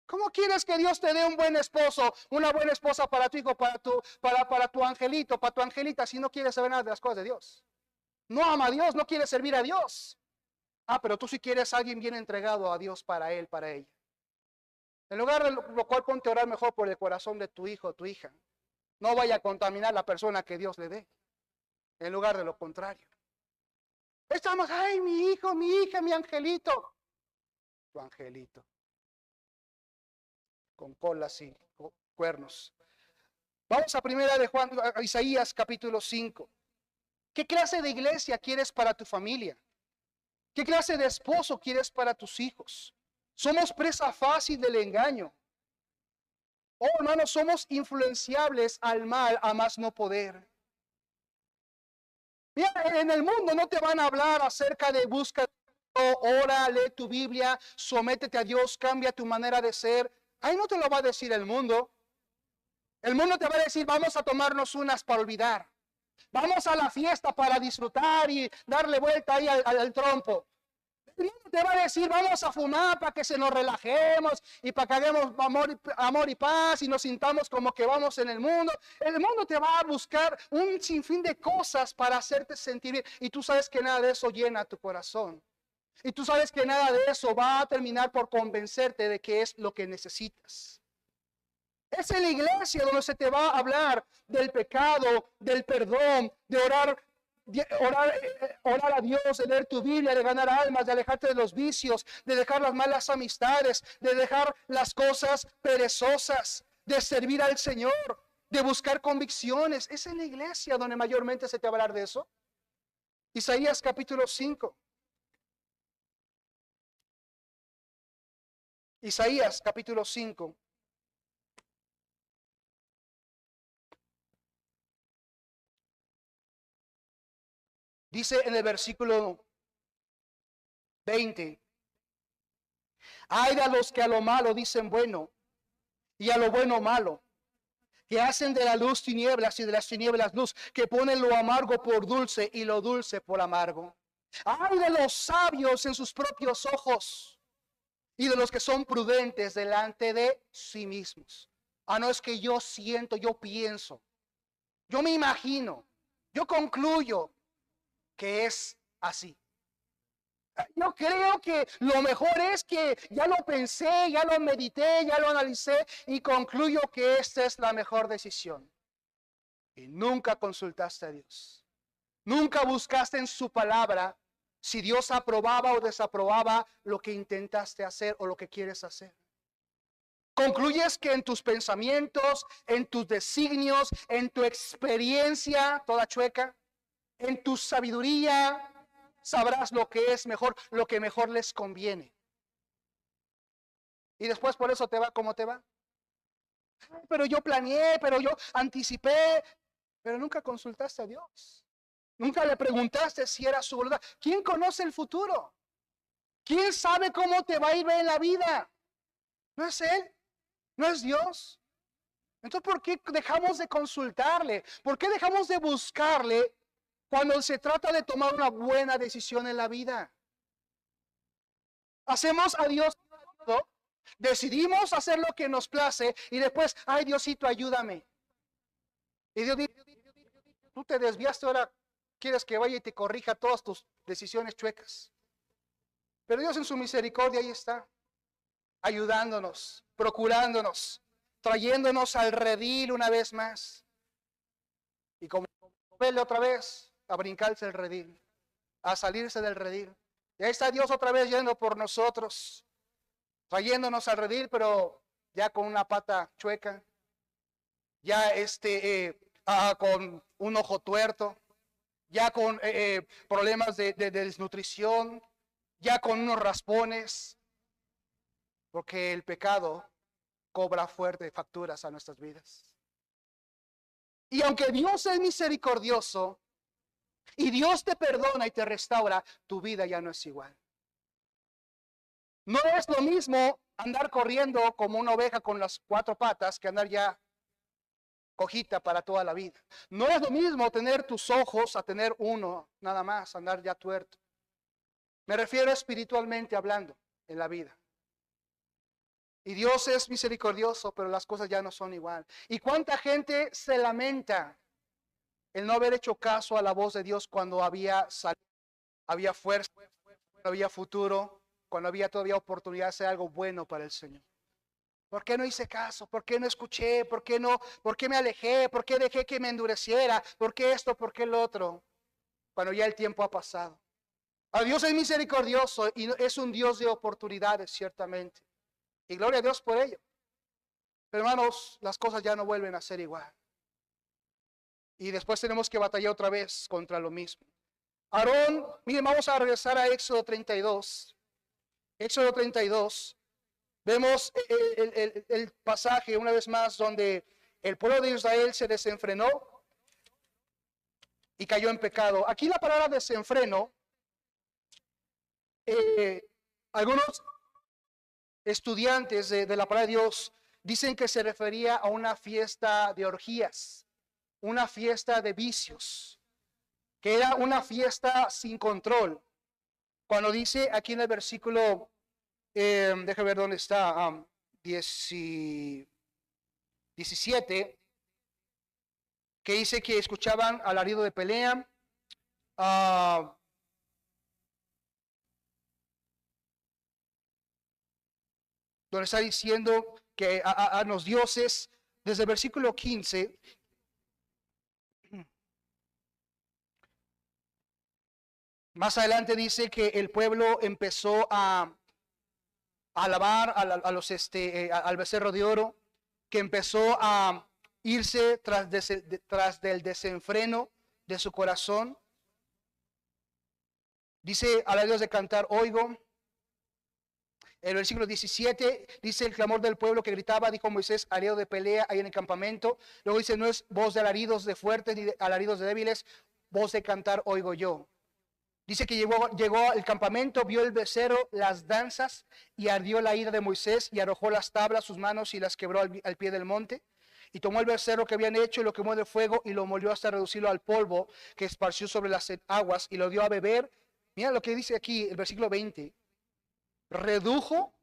Speaker 1: ¿Cómo quieres que Dios te dé un buen esposo, una buena esposa para tu hijo, para tu angelito, para tu angelita, si no quieres saber nada de las cosas de Dios? No ama a Dios, no quiere servir a Dios. Ah, pero tú sí quieres a alguien bien entregado a Dios para él, para ella. En lugar de lo cual, ponte a orar mejor por el corazón de tu hijo o tu hija. No vaya a contaminar la persona que Dios le dé, en lugar de lo contrario. Estamos, ay, mi hijo, mi hija, mi angelito. Tu angelito. Con colas y cuernos. Vamos a primera de Juan, a Isaías capítulo 5. ¿Qué clase de iglesia quieres para tu familia? ¿Qué clase de esposo quieres para tus hijos? Somos presa fácil del engaño. Oh, hermanos, somos influenciables al mal a más no poder. Mira, en el mundo no te van a hablar acerca de busca, ora, lee tu Biblia, sométete a Dios, cambia tu manera de ser. Ahí no te lo va a decir el mundo. El mundo te va a decir, vamos a tomarnos unas para olvidar. Vamos a la fiesta para disfrutar y darle vuelta ahí al trompo. El mundo te va a decir, vamos a fumar para que se nos relajemos y para que hagamos amor y paz y nos sintamos como que vamos en el mundo. El mundo te va a buscar un sinfín de cosas para hacerte sentir bien. Y tú sabes que nada de eso llena tu corazón. Y tú sabes que nada de eso va a terminar por convencerte de que es lo que necesitas. Es en la iglesia donde se te va a hablar del pecado, del perdón, de orar a Dios, de leer tu Biblia, de ganar almas, de alejarte de los vicios, de dejar las malas amistades, de dejar las cosas perezosas, de servir al Señor, de buscar convicciones. Es en la iglesia donde mayormente se te va a hablar de eso. Isaías capítulo 5. Isaías capítulo 5. Dice en el versículo 20, hay de los que a lo malo dicen bueno y a lo bueno malo, que hacen de la luz tinieblas y de las tinieblas luz, que ponen lo amargo por dulce y lo dulce por amargo. Hay de los sabios en sus propios ojos y de los que son prudentes delante de sí mismos. Ah, no, es que yo siento, yo pienso, yo me imagino, yo concluyo que es así. Yo creo que lo mejor es que ya lo pensé, ya lo medité, ya lo analicé y concluyo que esta es la mejor decisión. Y nunca consultaste a Dios. Nunca buscaste en su palabra si Dios aprobaba o desaprobaba lo que intentaste hacer o lo que quieres hacer. Concluyes que en tus pensamientos, en tus designios, en tu experiencia toda chueca, en tu sabiduría, sabrás lo que es mejor, lo que mejor les conviene. Y después por eso te va como te va. Pero yo planeé, pero yo anticipé, pero nunca consultaste a Dios. Nunca le preguntaste si era su voluntad. ¿Quién conoce el futuro? ¿Quién sabe cómo te va a ir en la vida? ¿No es Él? ¿No es Dios? Entonces, ¿por qué dejamos de consultarle? ¿Por qué dejamos de buscarle cuando se trata de tomar una buena decisión en la vida? Hacemos a Dios, ¿no? Decidimos hacer lo que nos place y después, ay Diosito, ayúdame. Y Dios dice, tú te desviaste, ahora quieres que vaya y te corrija todas tus decisiones chuecas. Pero Dios en su misericordia ahí está, ayudándonos, procurándonos, trayéndonos al redil una vez más. Y como vele otra vez a brincarse el redil, a salirse del redil. Y ahí está Dios otra vez yendo por nosotros, trayéndonos al redil, pero ya con una pata chueca, ya con un ojo tuerto, ya con problemas de desnutrición, ya con unos raspones, porque el pecado cobra fuertes facturas a nuestras vidas. Y aunque Dios es misericordioso y Dios te perdona y te restaura, tu vida ya no es igual. No es lo mismo andar corriendo como una oveja con las cuatro patas que andar ya cojita para toda la vida. No es lo mismo tener tus ojos a tener uno nada más, andar ya tuerto. Me refiero espiritualmente hablando en la vida. Y Dios es misericordioso, pero las cosas ya no son igual. ¿Y cuánta gente se lamenta el no haber hecho caso a la voz de Dios cuando había salud, había fuerza, cuando había futuro, cuando había todavía oportunidad de hacer algo bueno para el Señor? ¿Por qué no hice caso? ¿Por qué no escuché? ¿Por qué no? ¿Por qué me alejé? ¿Por qué dejé que me endureciera? ¿Por qué esto? ¿Por qué lo otro? Cuando ya el tiempo ha pasado. Dios es misericordioso y es un Dios de oportunidades, ciertamente. Y gloria a Dios por ello. Pero hermanos, las cosas ya no vuelven a ser igual. Y después tenemos que batallar otra vez contra lo mismo. Aarón, miren, vamos a regresar a Éxodo 32. Éxodo 32. Vemos el pasaje una vez más donde el pueblo de Israel se desenfrenó y cayó en pecado. Aquí la palabra desenfreno, algunos estudiantes de la palabra de Dios dicen que se refería a una fiesta de orgías, una fiesta de vicios, que era una fiesta sin control. Cuando dice aquí en el versículo, déjame ver dónde está, 17, que dice que escuchaban alarido de pelea, donde está diciendo que a los dioses, desde el versículo 15, más adelante dice que el pueblo empezó a alabar al becerro de oro, que empezó a irse tras del desenfreno de su corazón. Dice a la Dios de cantar, oigo. El versículo 17 dice el clamor del pueblo que gritaba, dijo Moisés, alarido de pelea ahí en el campamento. Luego dice, no es voz de alaridos de fuertes ni de alaridos de débiles, voz de cantar oigo yo. Dice que llegó al campamento, vio el becerro, las danzas, y ardió la ira de Moisés, y arrojó las tablas, sus manos, y las quebró al pie del monte. Y tomó el becerro que habían hecho, y lo quemó de fuego, y lo molió hasta reducirlo al polvo, que esparció sobre las aguas, y lo dio a beber. Mira lo que dice aquí, el versículo 20. Redujo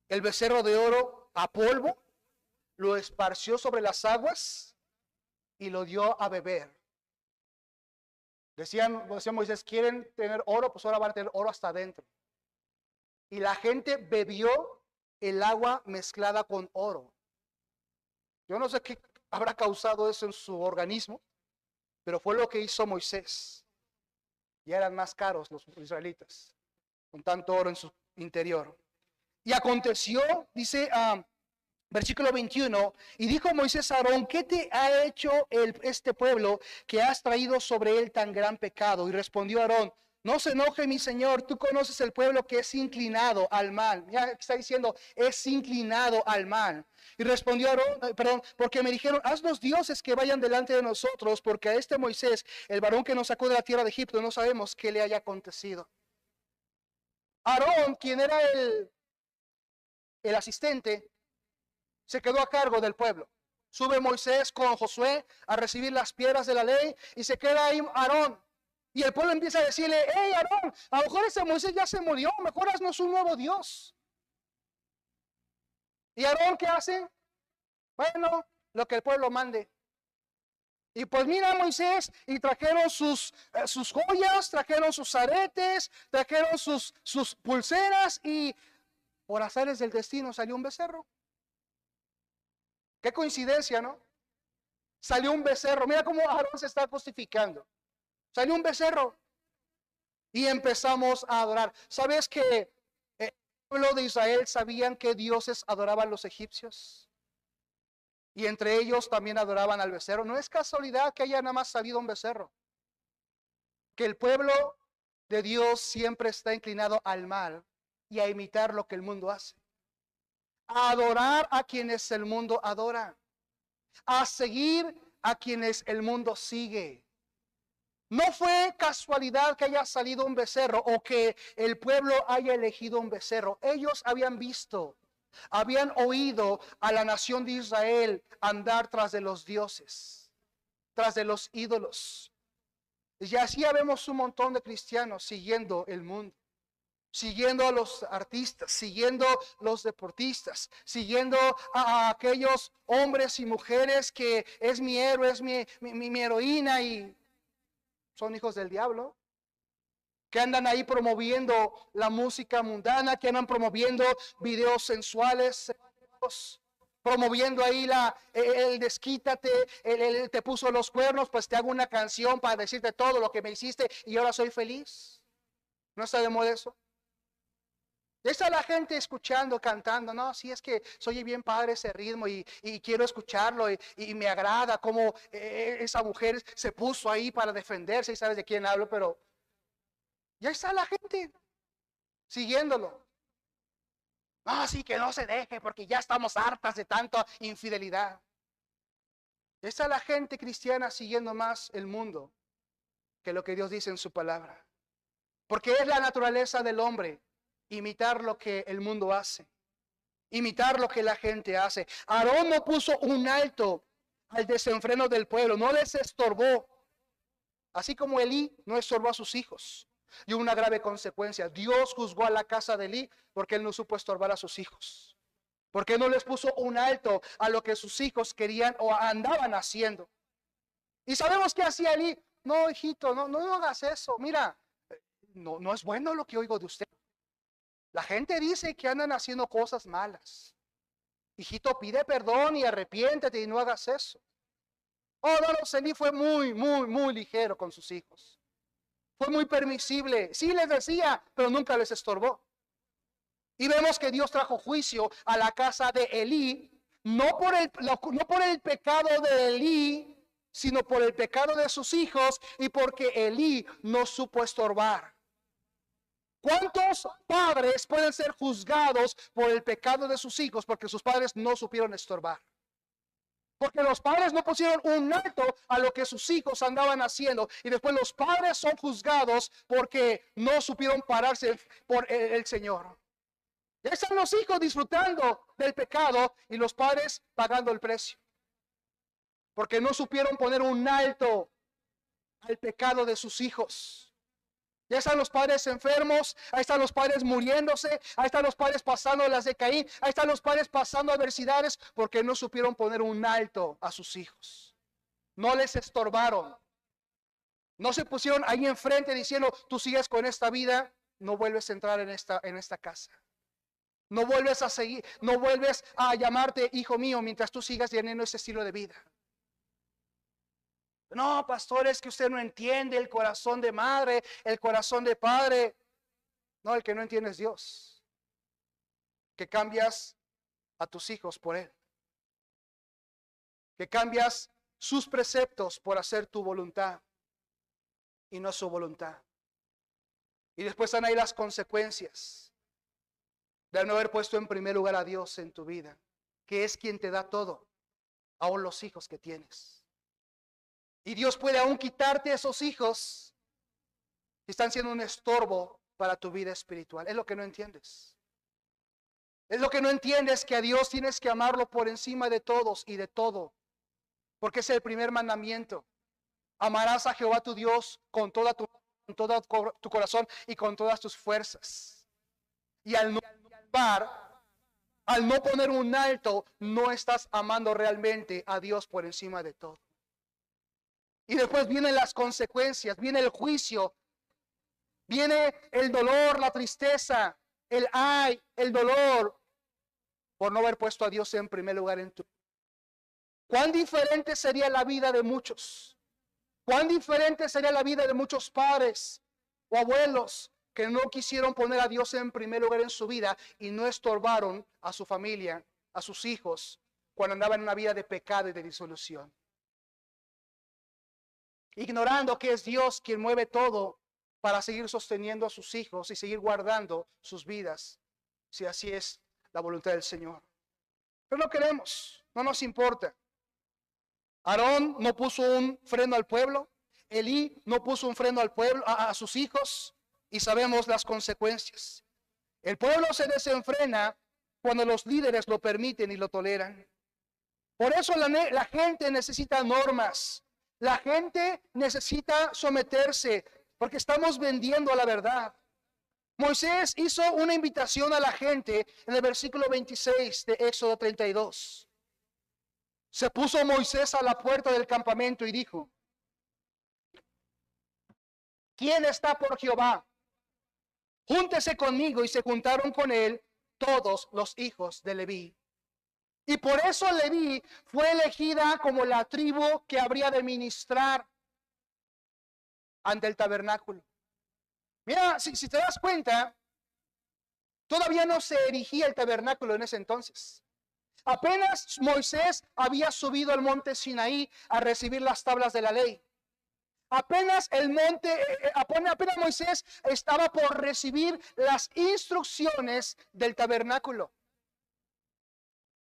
Speaker 1: el becerro de oro a polvo, lo esparció sobre las aguas, y lo dio a beber. Decía Moisés, ¿quieren tener oro? Pues ahora van a tener oro hasta adentro. Y la gente bebió el agua mezclada con oro. Yo no sé qué habrá causado eso en su organismo, pero fue lo que hizo Moisés. Y eran más caros los israelitas, con tanto oro en su interior. Y aconteció, dice versículo 21, y dijo Moisés a Aarón, ¿qué te ha hecho este pueblo que has traído sobre él tan gran pecado? Y respondió Aarón, no se enoje mi señor, tú conoces el pueblo que es inclinado al mal. Ya está diciendo, es inclinado al mal. Y respondió Aarón, perdón, porque me dijeron, haznos dioses que vayan delante de nosotros, porque a este Moisés, el varón que nos sacó de la tierra de Egipto, no sabemos qué le haya acontecido. Aarón, quien era el asistente, se quedó a cargo del pueblo. Sube Moisés con Josué a recibir las piedras de la ley y se queda ahí Aarón. Y el pueblo empieza a decirle, hey Aarón, a lo mejor ese Moisés ya se murió, mejor haznos un nuevo Dios. ¿Y Aarón qué hace? Bueno, lo que el pueblo mande. Y pues mira Moisés, y trajeron sus joyas, trajeron sus aretes, trajeron sus pulseras y por azares del destino salió un becerro. Qué coincidencia, ¿no? Salió un becerro. Mira cómo Aarón se está justificando. Salió un becerro y empezamos a adorar. ¿Sabes que el pueblo de Israel sabían que dioses adoraban a los egipcios? Y entre ellos también adoraban al becerro. No es casualidad que haya nada más salido un becerro. Que el pueblo de Dios siempre está inclinado al mal y a imitar lo que el mundo hace. A adorar a quienes el mundo adora. A seguir a quienes el mundo sigue. No fue casualidad que haya salido un becerro o que el pueblo haya elegido un becerro. Ellos habían visto, habían oído a la nación de Israel andar tras de los dioses, tras de los ídolos. Y así vemos un montón de cristianos siguiendo el mundo, siguiendo a los artistas, siguiendo los deportistas, siguiendo a aquellos hombres y mujeres que es mi héroe, es mi heroína, y son hijos del diablo, que andan ahí promoviendo la música mundana, que andan promoviendo videos sensuales, promoviendo ahí el desquítate, el te puso los cuernos, pues te hago una canción para decirte todo lo que me hiciste y ahora soy feliz. ¿No está de moda eso? Ya está la gente escuchando, cantando. No, sí, es que soy bien padre ese ritmo y quiero escucharlo y me agrada cómo esa mujer se puso ahí para defenderse, y sabes de quién hablo, pero ya está la gente siguiéndolo. No, sí, que no se deje porque ya estamos hartas de tanta infidelidad. Ya está la gente cristiana siguiendo más el mundo que lo que Dios dice en su palabra. Porque es la naturaleza del hombre imitar lo que el mundo hace, imitar lo que la gente hace. Aarón no puso un alto al desenfreno del pueblo, no les estorbó, así como Elí no estorbó a sus hijos. Y una grave consecuencia: Dios juzgó a la casa de Elí porque él no supo estorbar a sus hijos, porque no les puso un alto a lo que sus hijos querían o andaban haciendo. Y sabemos que hacía Elí. No, hijito, no hagas eso. Mira, no es bueno lo que oigo de usted. La gente dice que andan haciendo cosas malas. Hijito, pide perdón y arrepiéntete y no hagas eso. Oh, no, Elí fue muy ligero con sus hijos. Fue muy permisible. Sí les decía, pero nunca les estorbó. Y vemos que Dios trajo juicio a la casa de Elí, no por el pecado de Elí, sino por el pecado de sus hijos y porque Elí no supo estorbar. ¿Cuántos padres pueden ser juzgados por el pecado de sus hijos porque sus padres no supieron estorbar? Porque los padres no pusieron un alto a lo que sus hijos andaban haciendo. Y después los padres son juzgados porque no supieron pararse por el Señor. Ya están los hijos disfrutando del pecado y los padres pagando el precio. Porque no supieron poner un alto al pecado de sus hijos. Ya están los padres enfermos, ahí están los padres muriéndose, ahí están los padres pasando las de Caín, ahí están los padres pasando adversidades porque no supieron poner un alto a sus hijos. No les estorbaron. No se pusieron ahí enfrente diciendo, tú sigues con esta vida, no vuelves a entrar en esta casa. No vuelves a seguir, no vuelves a llamarte hijo mío mientras tú sigas teniendo ese estilo de vida. No, pastor, es que usted no entiende el corazón de madre, el corazón de padre. No, el que no entiende es Dios. Que cambias a tus hijos por Él. Que cambias sus preceptos por hacer tu voluntad y no su voluntad. Y después están ahí las consecuencias de no haber puesto en primer lugar a Dios en tu vida, que es quien te da todo, aún los hijos que tienes. Y Dios puede aún quitarte esos hijos que están siendo un estorbo para tu vida espiritual. Es lo que no entiendes. Es lo que no entiendes, que a Dios tienes que amarlo por encima de todos y de todo. Porque es el primer mandamiento. Amarás a Jehová tu Dios con todo tu corazón y con todas tus fuerzas. Y al no amar, al no poner un alto, no estás amando realmente a Dios por encima de todo. Y después vienen las consecuencias, viene el juicio, viene el dolor, la tristeza, el ay, el dolor, por no haber puesto a Dios en primer lugar en tu vida. ¿Cuán diferente sería la vida de muchos? ¿Cuán diferente sería la vida de muchos padres o abuelos que no quisieron poner a Dios en primer lugar en su vida y no estorbaron a su familia, a sus hijos, cuando andaban en una vida de pecado y de disolución? Ignorando que es Dios quien mueve todo para seguir sosteniendo a sus hijos y seguir guardando sus vidas, si así es la voluntad del Señor. Pero no queremos, no nos importa. Aarón no puso un freno al pueblo. Elí no puso un freno al pueblo, a sus hijos, y sabemos las consecuencias. El pueblo se desenfrena cuando los líderes lo permiten y lo toleran. Por eso la gente necesita normas. La gente necesita someterse porque estamos vendiendo a la verdad. Moisés hizo una invitación a la gente en el versículo 26 de Éxodo 32. Se puso Moisés a la puerta del campamento y dijo: ¿quién está por Jehová? Júntese conmigo. Y se juntaron con él todos los hijos de Leví. Y por eso Leví fue elegida como la tribu que habría de ministrar ante el tabernáculo. Mira, si te das cuenta, todavía no se erigía el tabernáculo en ese entonces. Apenas Moisés había subido al monte Sinaí a recibir las tablas de la ley. Apenas Moisés estaba por recibir las instrucciones del tabernáculo.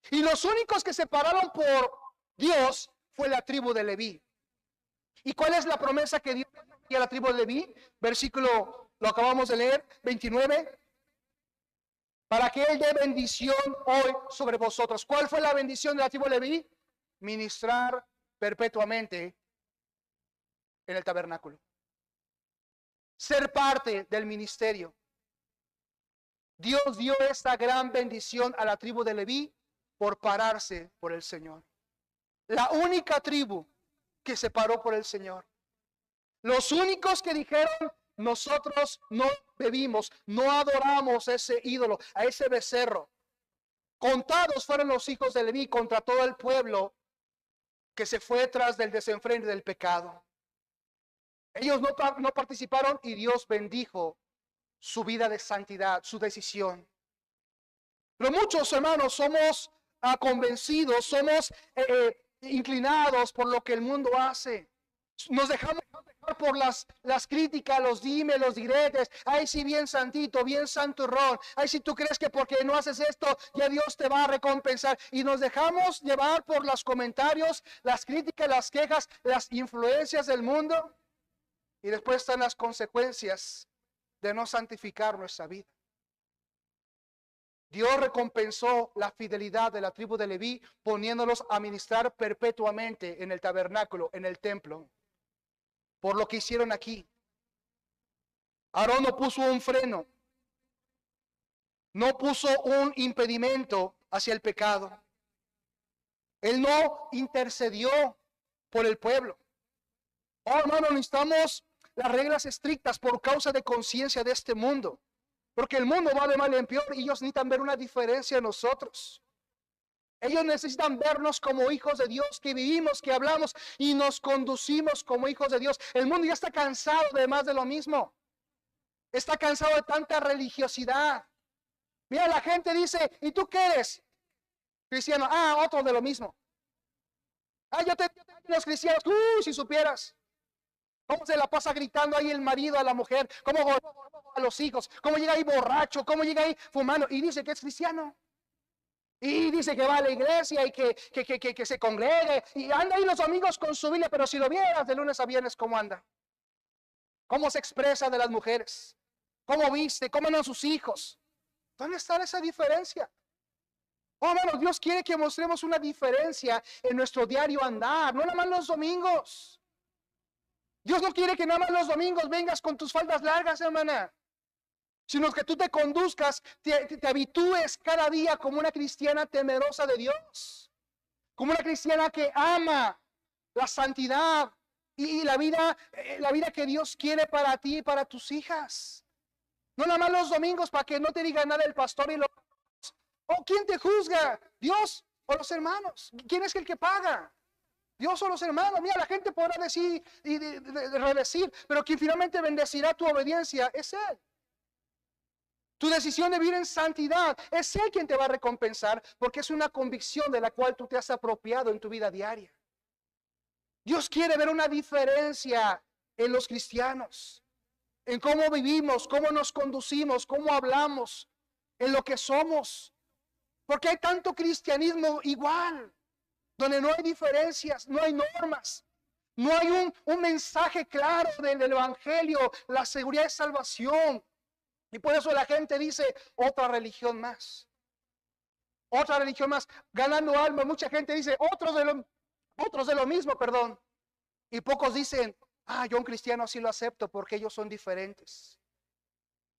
Speaker 1: Y los únicos que se pararon por Dios fue la tribu de Leví. ¿Y cuál es la promesa que Dios dio a la tribu de Leví? Versículo, lo acabamos de leer, 29. Para que Él dé bendición hoy sobre vosotros. ¿Cuál fue la bendición de la tribu de Leví? Ministrar perpetuamente en el tabernáculo. Ser parte del ministerio. Dios dio esta gran bendición a la tribu de Leví por pararse por el Señor. La única tribu que se paró por el Señor. Los únicos que dijeron: nosotros no bebimos, no adoramos a ese ídolo, a ese becerro. Contados fueron los hijos de Leví contra todo el pueblo que se fue tras del desenfreno del pecado. Ellos no participaron y Dios bendijo su vida de santidad, su decisión. Pero muchos hermanos somos convencidos, somos inclinados por lo que el mundo hace. Nos dejamos por las críticas, los dime, los diretes. Ay, sí, bien santito, bien santurrón. Ay, si tú crees que porque no haces esto, ya Dios te va a recompensar. Y nos dejamos llevar por los comentarios, las críticas, las quejas, las influencias del mundo. Y después están las consecuencias de no santificar nuestra vida. Dios recompensó la fidelidad de la tribu de Leví poniéndolos a ministrar perpetuamente en el tabernáculo, en el templo. Por lo que hicieron aquí. Aarón no puso un freno. No puso un impedimento hacia el pecado. Él no intercedió por el pueblo. Oh, hermano, necesitamos las reglas estrictas por causa de conciencia de este mundo. Porque el mundo va de mal en peor y ellos necesitan ver una diferencia en nosotros. Ellos necesitan vernos como hijos de Dios, que vivimos, que hablamos y nos conducimos como hijos de Dios. El mundo ya está cansado de más de lo mismo. Está cansado de tanta religiosidad. Mira, la gente dice: ¿y tú qué eres? Cristiano. Ah, otro de lo mismo. Ah, los cristianos. Si supieras. ¿Cómo se la pasa gritando ahí el marido a la mujer? ¿Cómo a los hijos? ¿Cómo llega ahí borracho? ¿Cómo llega ahí fumando? Y dice que es cristiano. Y dice que va a la iglesia y que se congregue. Y anda ahí los domingos con su Biblia. Pero si lo vieras de lunes a viernes, ¿cómo anda? ¿Cómo se expresa de las mujeres? ¿Cómo viste? ¿Cómo andan sus hijos? ¿Dónde está esa diferencia? Oh, hermanos, Dios quiere que mostremos una diferencia en nuestro diario andar. No nada más los domingos. Dios no quiere que nada más los domingos vengas con tus faldas largas, hermana, sino que tú te conduzcas, te habitúes cada día como una cristiana temerosa de Dios, como una cristiana que ama la santidad y la vida que Dios quiere para ti y para tus hijas. No nada más los domingos para que no te diga nada el pastor y los... ¿O quién te juzga? ¿Dios o los hermanos? ¿Quién es el que paga? Dios o los hermanos. Mira, la gente podrá decir y redecir, pero quien finalmente bendecirá tu obediencia es Él. Tu decisión de vivir en santidad es Él quien te va a recompensar, porque es una convicción de la cual tú te has apropiado en tu vida diaria. Dios quiere ver una diferencia en los cristianos, en cómo vivimos, cómo nos conducimos, cómo hablamos, en lo que somos. Porque hay tanto cristianismo igual, donde no hay diferencias, no hay normas. No hay un mensaje claro del Evangelio, la seguridad de salvación. Y por eso la gente dice otra religión más. Otra religión más, ganando alma. Mucha gente dice otros de lo mismo, perdón. Y pocos dicen, yo un cristiano sí lo acepto porque ellos son diferentes.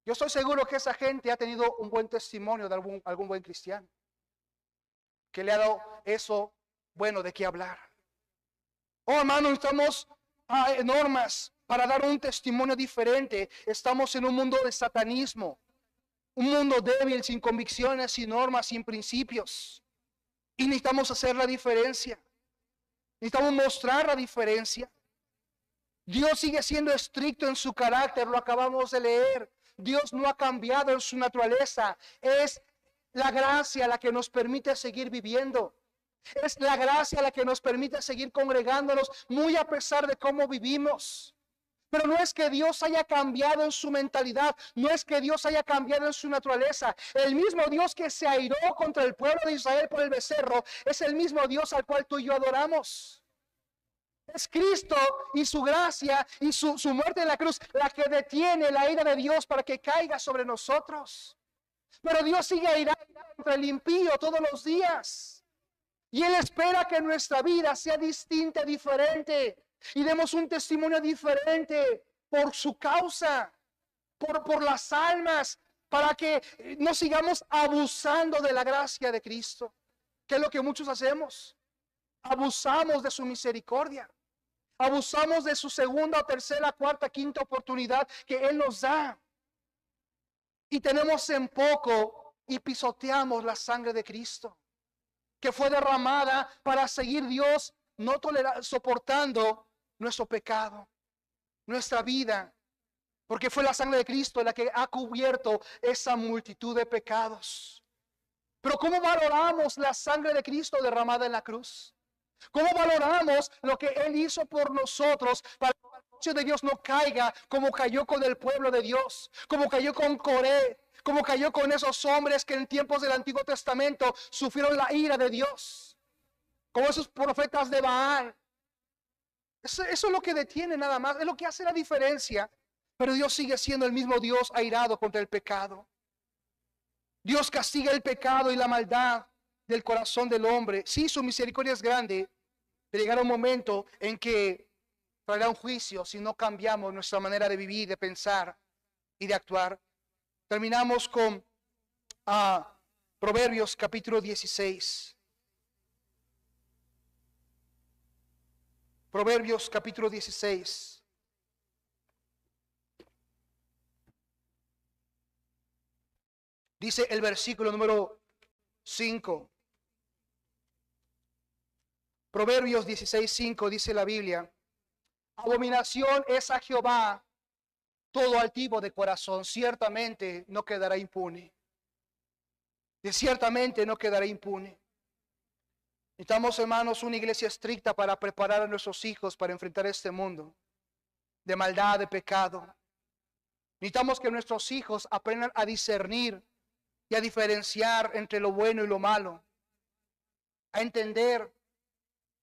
Speaker 1: Yo estoy seguro que esa gente ha tenido un buen testimonio de algún buen cristiano, que le ha dado eso bueno de qué hablar. Oh, hermano, estamos normas para dar un testimonio diferente. Estamos en un mundo de satanismo, un mundo débil, sin convicciones, sin normas, sin principios. Y necesitamos hacer la diferencia. Necesitamos mostrar la diferencia. Dios sigue siendo estricto en su carácter, lo acabamos de leer. Dios no ha cambiado en su naturaleza. Es la gracia la que nos permite seguir viviendo. Es la gracia la que nos permite seguir congregándonos muy a pesar de cómo vivimos. Pero no es que Dios haya cambiado en su mentalidad, no es que Dios haya cambiado en su naturaleza. El mismo Dios que se airó contra el pueblo de Israel por el becerro es el mismo Dios al cual tú y yo adoramos. Es Cristo y su gracia y su muerte en la cruz la que detiene la ira de Dios para que caiga sobre nosotros. Pero Dios sigue airado contra el impío todos los días. Y Él espera que nuestra vida sea distinta, diferente. Y demos un testimonio diferente por su causa, por las almas, para que no sigamos abusando de la gracia de Cristo, que es lo que muchos hacemos. Abusamos de su misericordia, abusamos de su segunda, tercera, cuarta, quinta oportunidad que Él nos da. Y tenemos en poco y pisoteamos la sangre de Cristo, que fue derramada para seguir Dios, no soportando nuestro pecado, nuestra vida, porque fue la sangre de Cristo la que ha cubierto esa multitud de pecados. Pero ¿cómo valoramos la sangre de Cristo derramada en la cruz? ¿Cómo valoramos lo que Él hizo por nosotros para que la noche de Dios no caiga como cayó con el pueblo de Dios, como cayó con Coré, como cayó con esos hombres que en tiempos del Antiguo Testamento sufrieron la ira de Dios, como esos profetas de Baal? Eso es lo que detiene nada más, es lo que hace la diferencia. Pero Dios sigue siendo el mismo Dios airado contra el pecado. Dios castiga el pecado y la maldad del corazón del hombre. Sí, su misericordia es grande, pero llegará un momento en que traerá un juicio si no cambiamos nuestra manera de vivir, de pensar y de actuar. Terminamos con Proverbios capítulo 16. Proverbios capítulo 16. Dice el versículo número 5. Proverbios 16:5 dice la Biblia: abominación es a Jehová todo altivo de corazón, ciertamente no quedará impune. Y ciertamente no quedará impune. Necesitamos, hermanos, una iglesia estricta para preparar a nuestros hijos para enfrentar este mundo de maldad, de pecado. Necesitamos que nuestros hijos aprendan a discernir y a diferenciar entre lo bueno y lo malo, a entender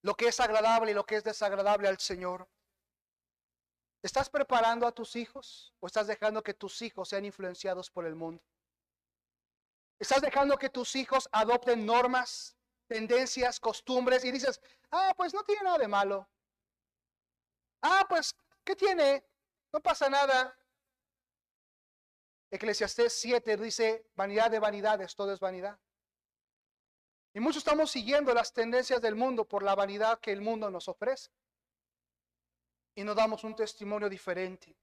Speaker 1: lo que es agradable y lo que es desagradable al Señor. ¿Estás preparando a tus hijos o estás dejando que tus hijos sean influenciados por el mundo? ¿Estás dejando que tus hijos adopten normas, tendencias, costumbres y dices, pues no tiene nada de malo? Pues, ¿qué tiene? No pasa nada. Eclesiastés 7 dice, vanidad de vanidades, todo es vanidad. Y muchos estamos siguiendo las tendencias del mundo por la vanidad que el mundo nos ofrece. Y nos damos un testimonio diferente.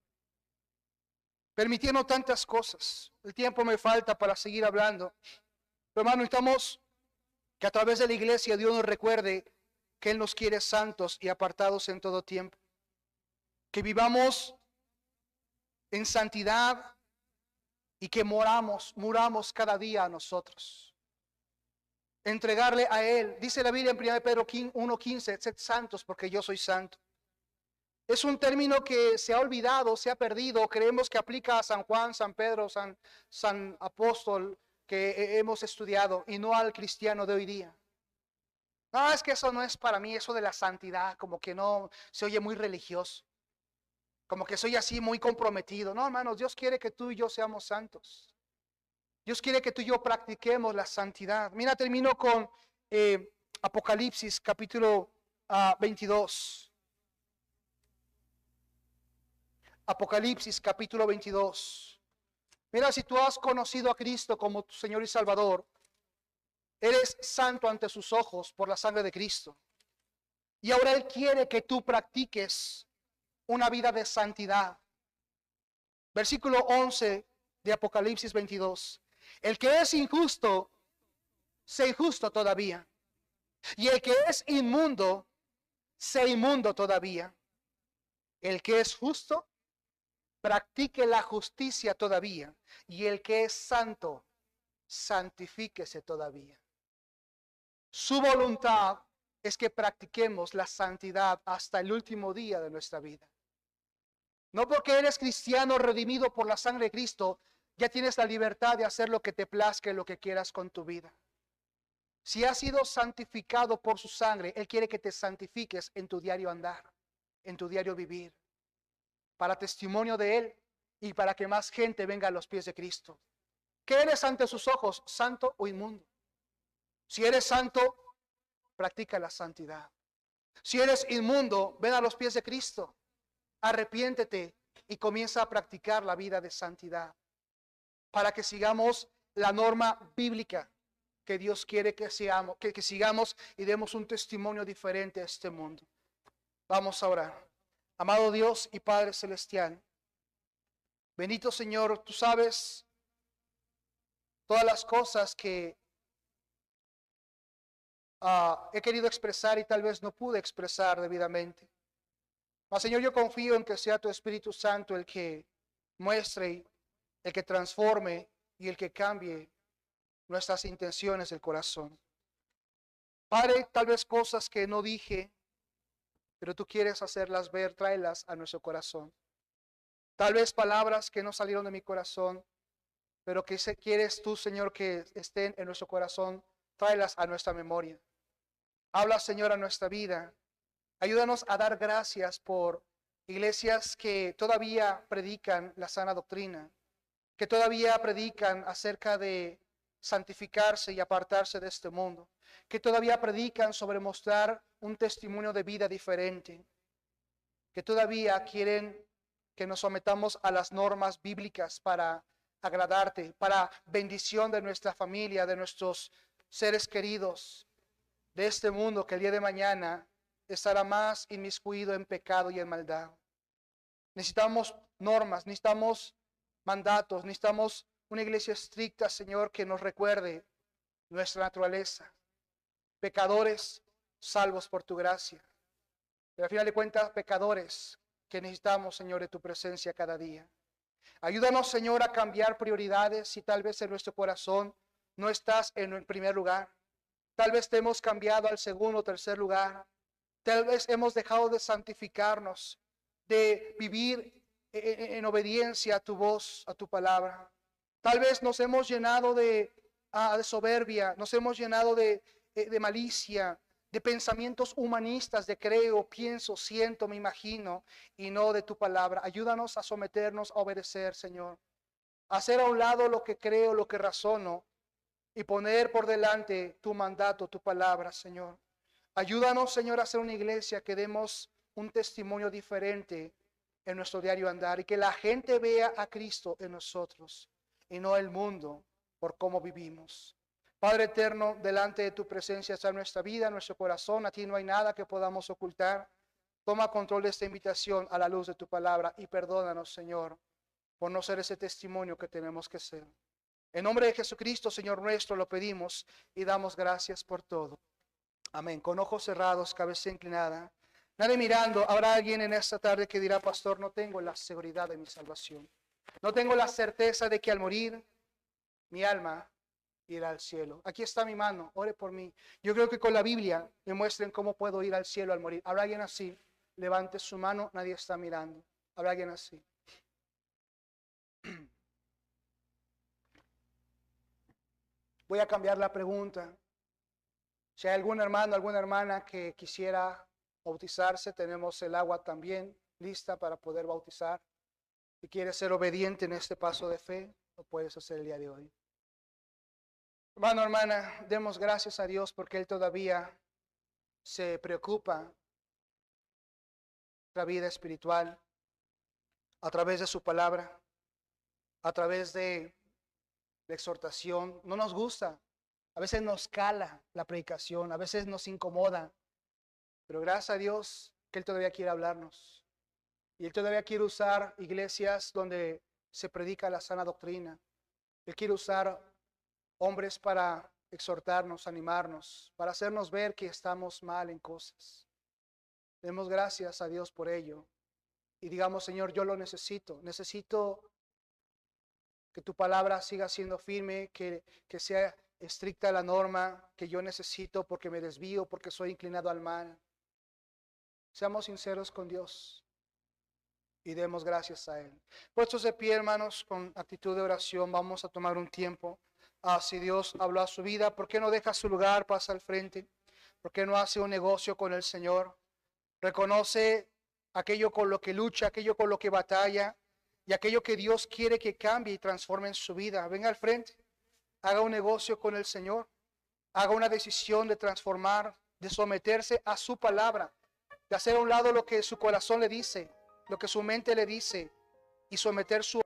Speaker 1: Permitiendo tantas cosas. El tiempo me falta para seguir hablando. Pero hermano, necesitamos que a través de la iglesia Dios nos recuerde que Él nos quiere santos y apartados en todo tiempo. Que vivamos en santidad y que muramos cada día a nosotros. Entregarle a Él. Dice la Biblia en 1 Pedro 1:15, sed santos porque yo soy santo. Es un término que se ha olvidado, se ha perdido. Creemos que aplica a San Juan, San Pedro, San Apóstol que hemos estudiado y no al cristiano de hoy día. No, es que eso no es para mí, eso de la santidad, como que no se oye muy religioso, como que soy así muy comprometido. No, hermanos, Dios quiere que tú y yo seamos santos. Dios quiere que tú y yo practiquemos la santidad. Mira, termino con Apocalipsis capítulo 22. Apocalipsis capítulo 22. Mira, si tú has conocido a Cristo como tu Señor y Salvador, eres santo ante sus ojos por la sangre de Cristo. Y ahora Él quiere que tú practiques una vida de santidad. Versículo 11 de Apocalipsis 22. El que es injusto, sea injusto todavía. Y el que es inmundo, sea inmundo todavía. El que es justo, practique la justicia todavía. Y el que es santo, santifíquese todavía. Su voluntad es que practiquemos la santidad hasta el último día de nuestra vida. No porque eres cristiano redimido por la sangre de Cristo, ya tienes la libertad de hacer lo que te plazca y lo que quieras con tu vida. Si has sido santificado por su sangre, Él quiere que te santifiques en tu diario andar, en tu diario vivir, para testimonio de Él y para que más gente venga a los pies de Cristo. ¿Qué eres ante sus ojos, santo o inmundo? Si eres santo, practica la santidad. Si eres inmundo, ven a los pies de Cristo, arrepiéntete y comienza a practicar la vida de santidad, para que sigamos la norma bíblica que Dios quiere que seamos, que sigamos y demos un testimonio diferente a este mundo. Vamos a orar. Amado Dios y Padre Celestial, bendito Señor, tú sabes todas las cosas que he querido expresar y tal vez no pude expresar debidamente. Mas Señor, yo confío en que sea tu Espíritu Santo el que muestre, el que transforme y el que cambie nuestras intenciones del corazón. Padre, tal vez cosas que no dije, pero tú quieres hacerlas ver, tráelas a nuestro corazón. Tal vez palabras que no salieron de mi corazón, pero que quieres tú, Señor, que estén en nuestro corazón, tráelas a nuestra memoria. Habla, Señor, a nuestra vida. Ayúdanos a dar gracias por iglesias que todavía predican la sana doctrina, que todavía predican acerca de santificarse y apartarse de este mundo, que todavía predican sobre mostrar un testimonio de vida diferente, que todavía quieren que nos sometamos a las normas bíblicas para agradarte, para bendición de nuestra familia, de nuestros seres queridos, de este mundo que el día de mañana estará más inmiscuido en pecado y en maldad. Necesitamos normas, necesitamos mandatos, necesitamos una iglesia estricta, Señor, que nos recuerde nuestra naturaleza. Pecadores salvos por tu gracia. Pero al final de cuentas, pecadores que necesitamos, Señor, de tu presencia cada día. Ayúdanos, Señor, a cambiar prioridades si tal vez en nuestro corazón no estás en el primer lugar. Tal vez te hemos cambiado al segundo o tercer lugar. Tal vez hemos dejado de santificarnos, de vivir en obediencia a tu voz, a tu palabra. Tal vez nos hemos llenado de soberbia, nos hemos llenado de malicia, de pensamientos humanistas, de creo, pienso, siento, me imagino, y no de tu palabra. Ayúdanos a someternos, a obedecer, Señor. A hacer a un lado lo que creo, lo que razono, y poner por delante tu mandato, tu palabra, Señor. Ayúdanos, Señor, a ser una iglesia que demos un testimonio diferente en nuestro diario andar y que la gente vea a Cristo en nosotros y no el mundo por cómo vivimos. Padre eterno, delante de tu presencia está nuestra vida, nuestro corazón. A ti no hay nada que podamos ocultar. Toma control de esta invitación a la luz de tu palabra y perdónanos, Señor, por no ser ese testimonio que tenemos que ser. En nombre de Jesucristo, Señor nuestro, lo pedimos y damos gracias por todo. Amén. Con ojos cerrados, cabeza inclinada, nadie mirando. Habrá alguien en esta tarde que dirá: pastor, no tengo la seguridad de mi salvación. No tengo la certeza de que al morir mi alma irá al cielo. Aquí está mi mano, ore por mí. Yo creo que con la Biblia me muestren cómo puedo ir al cielo al morir. ¿Habrá alguien así? Levante su mano, nadie está mirando. ¿Habrá alguien así? Voy a cambiar la pregunta. Si hay algún hermano, alguna hermana que quisiera bautizarse, tenemos el agua también lista para poder bautizar. Si quieres ser obediente en este paso de fe, lo puedes hacer el día de hoy. Hermano, hermana, demos gracias a Dios porque Él todavía se preocupa de la vida espiritual a través de su palabra, a través de la exhortación. No nos gusta, a veces nos cala la predicación, a veces nos incomoda, pero gracias a Dios que Él todavía quiere hablarnos. Y Él todavía quiere usar iglesias donde se predica la sana doctrina. Él quiere usar hombres para exhortarnos, animarnos, para hacernos ver que estamos mal en cosas. Demos gracias a Dios por ello. Y digamos, Señor, yo lo necesito. Necesito que tu palabra siga siendo firme, que sea estricta la norma que yo necesito porque me desvío, porque soy inclinado al mal. Seamos sinceros con Dios y demos gracias a Él. Puestos de pie, hermanos, con actitud de oración, vamos a tomar un tiempo. Si Dios habló a su vida, ¿por qué no deja su lugar, pasa al frente? ¿Por qué no hace un negocio con el Señor? Reconoce aquello con lo que lucha, aquello con lo que batalla y aquello que Dios quiere que cambie y transforme en su vida. Venga al frente, haga un negocio con el Señor, haga una decisión de transformar, de someterse a su palabra, de hacer a un lado lo que su corazón le dice, lo que su mente le dice y someter su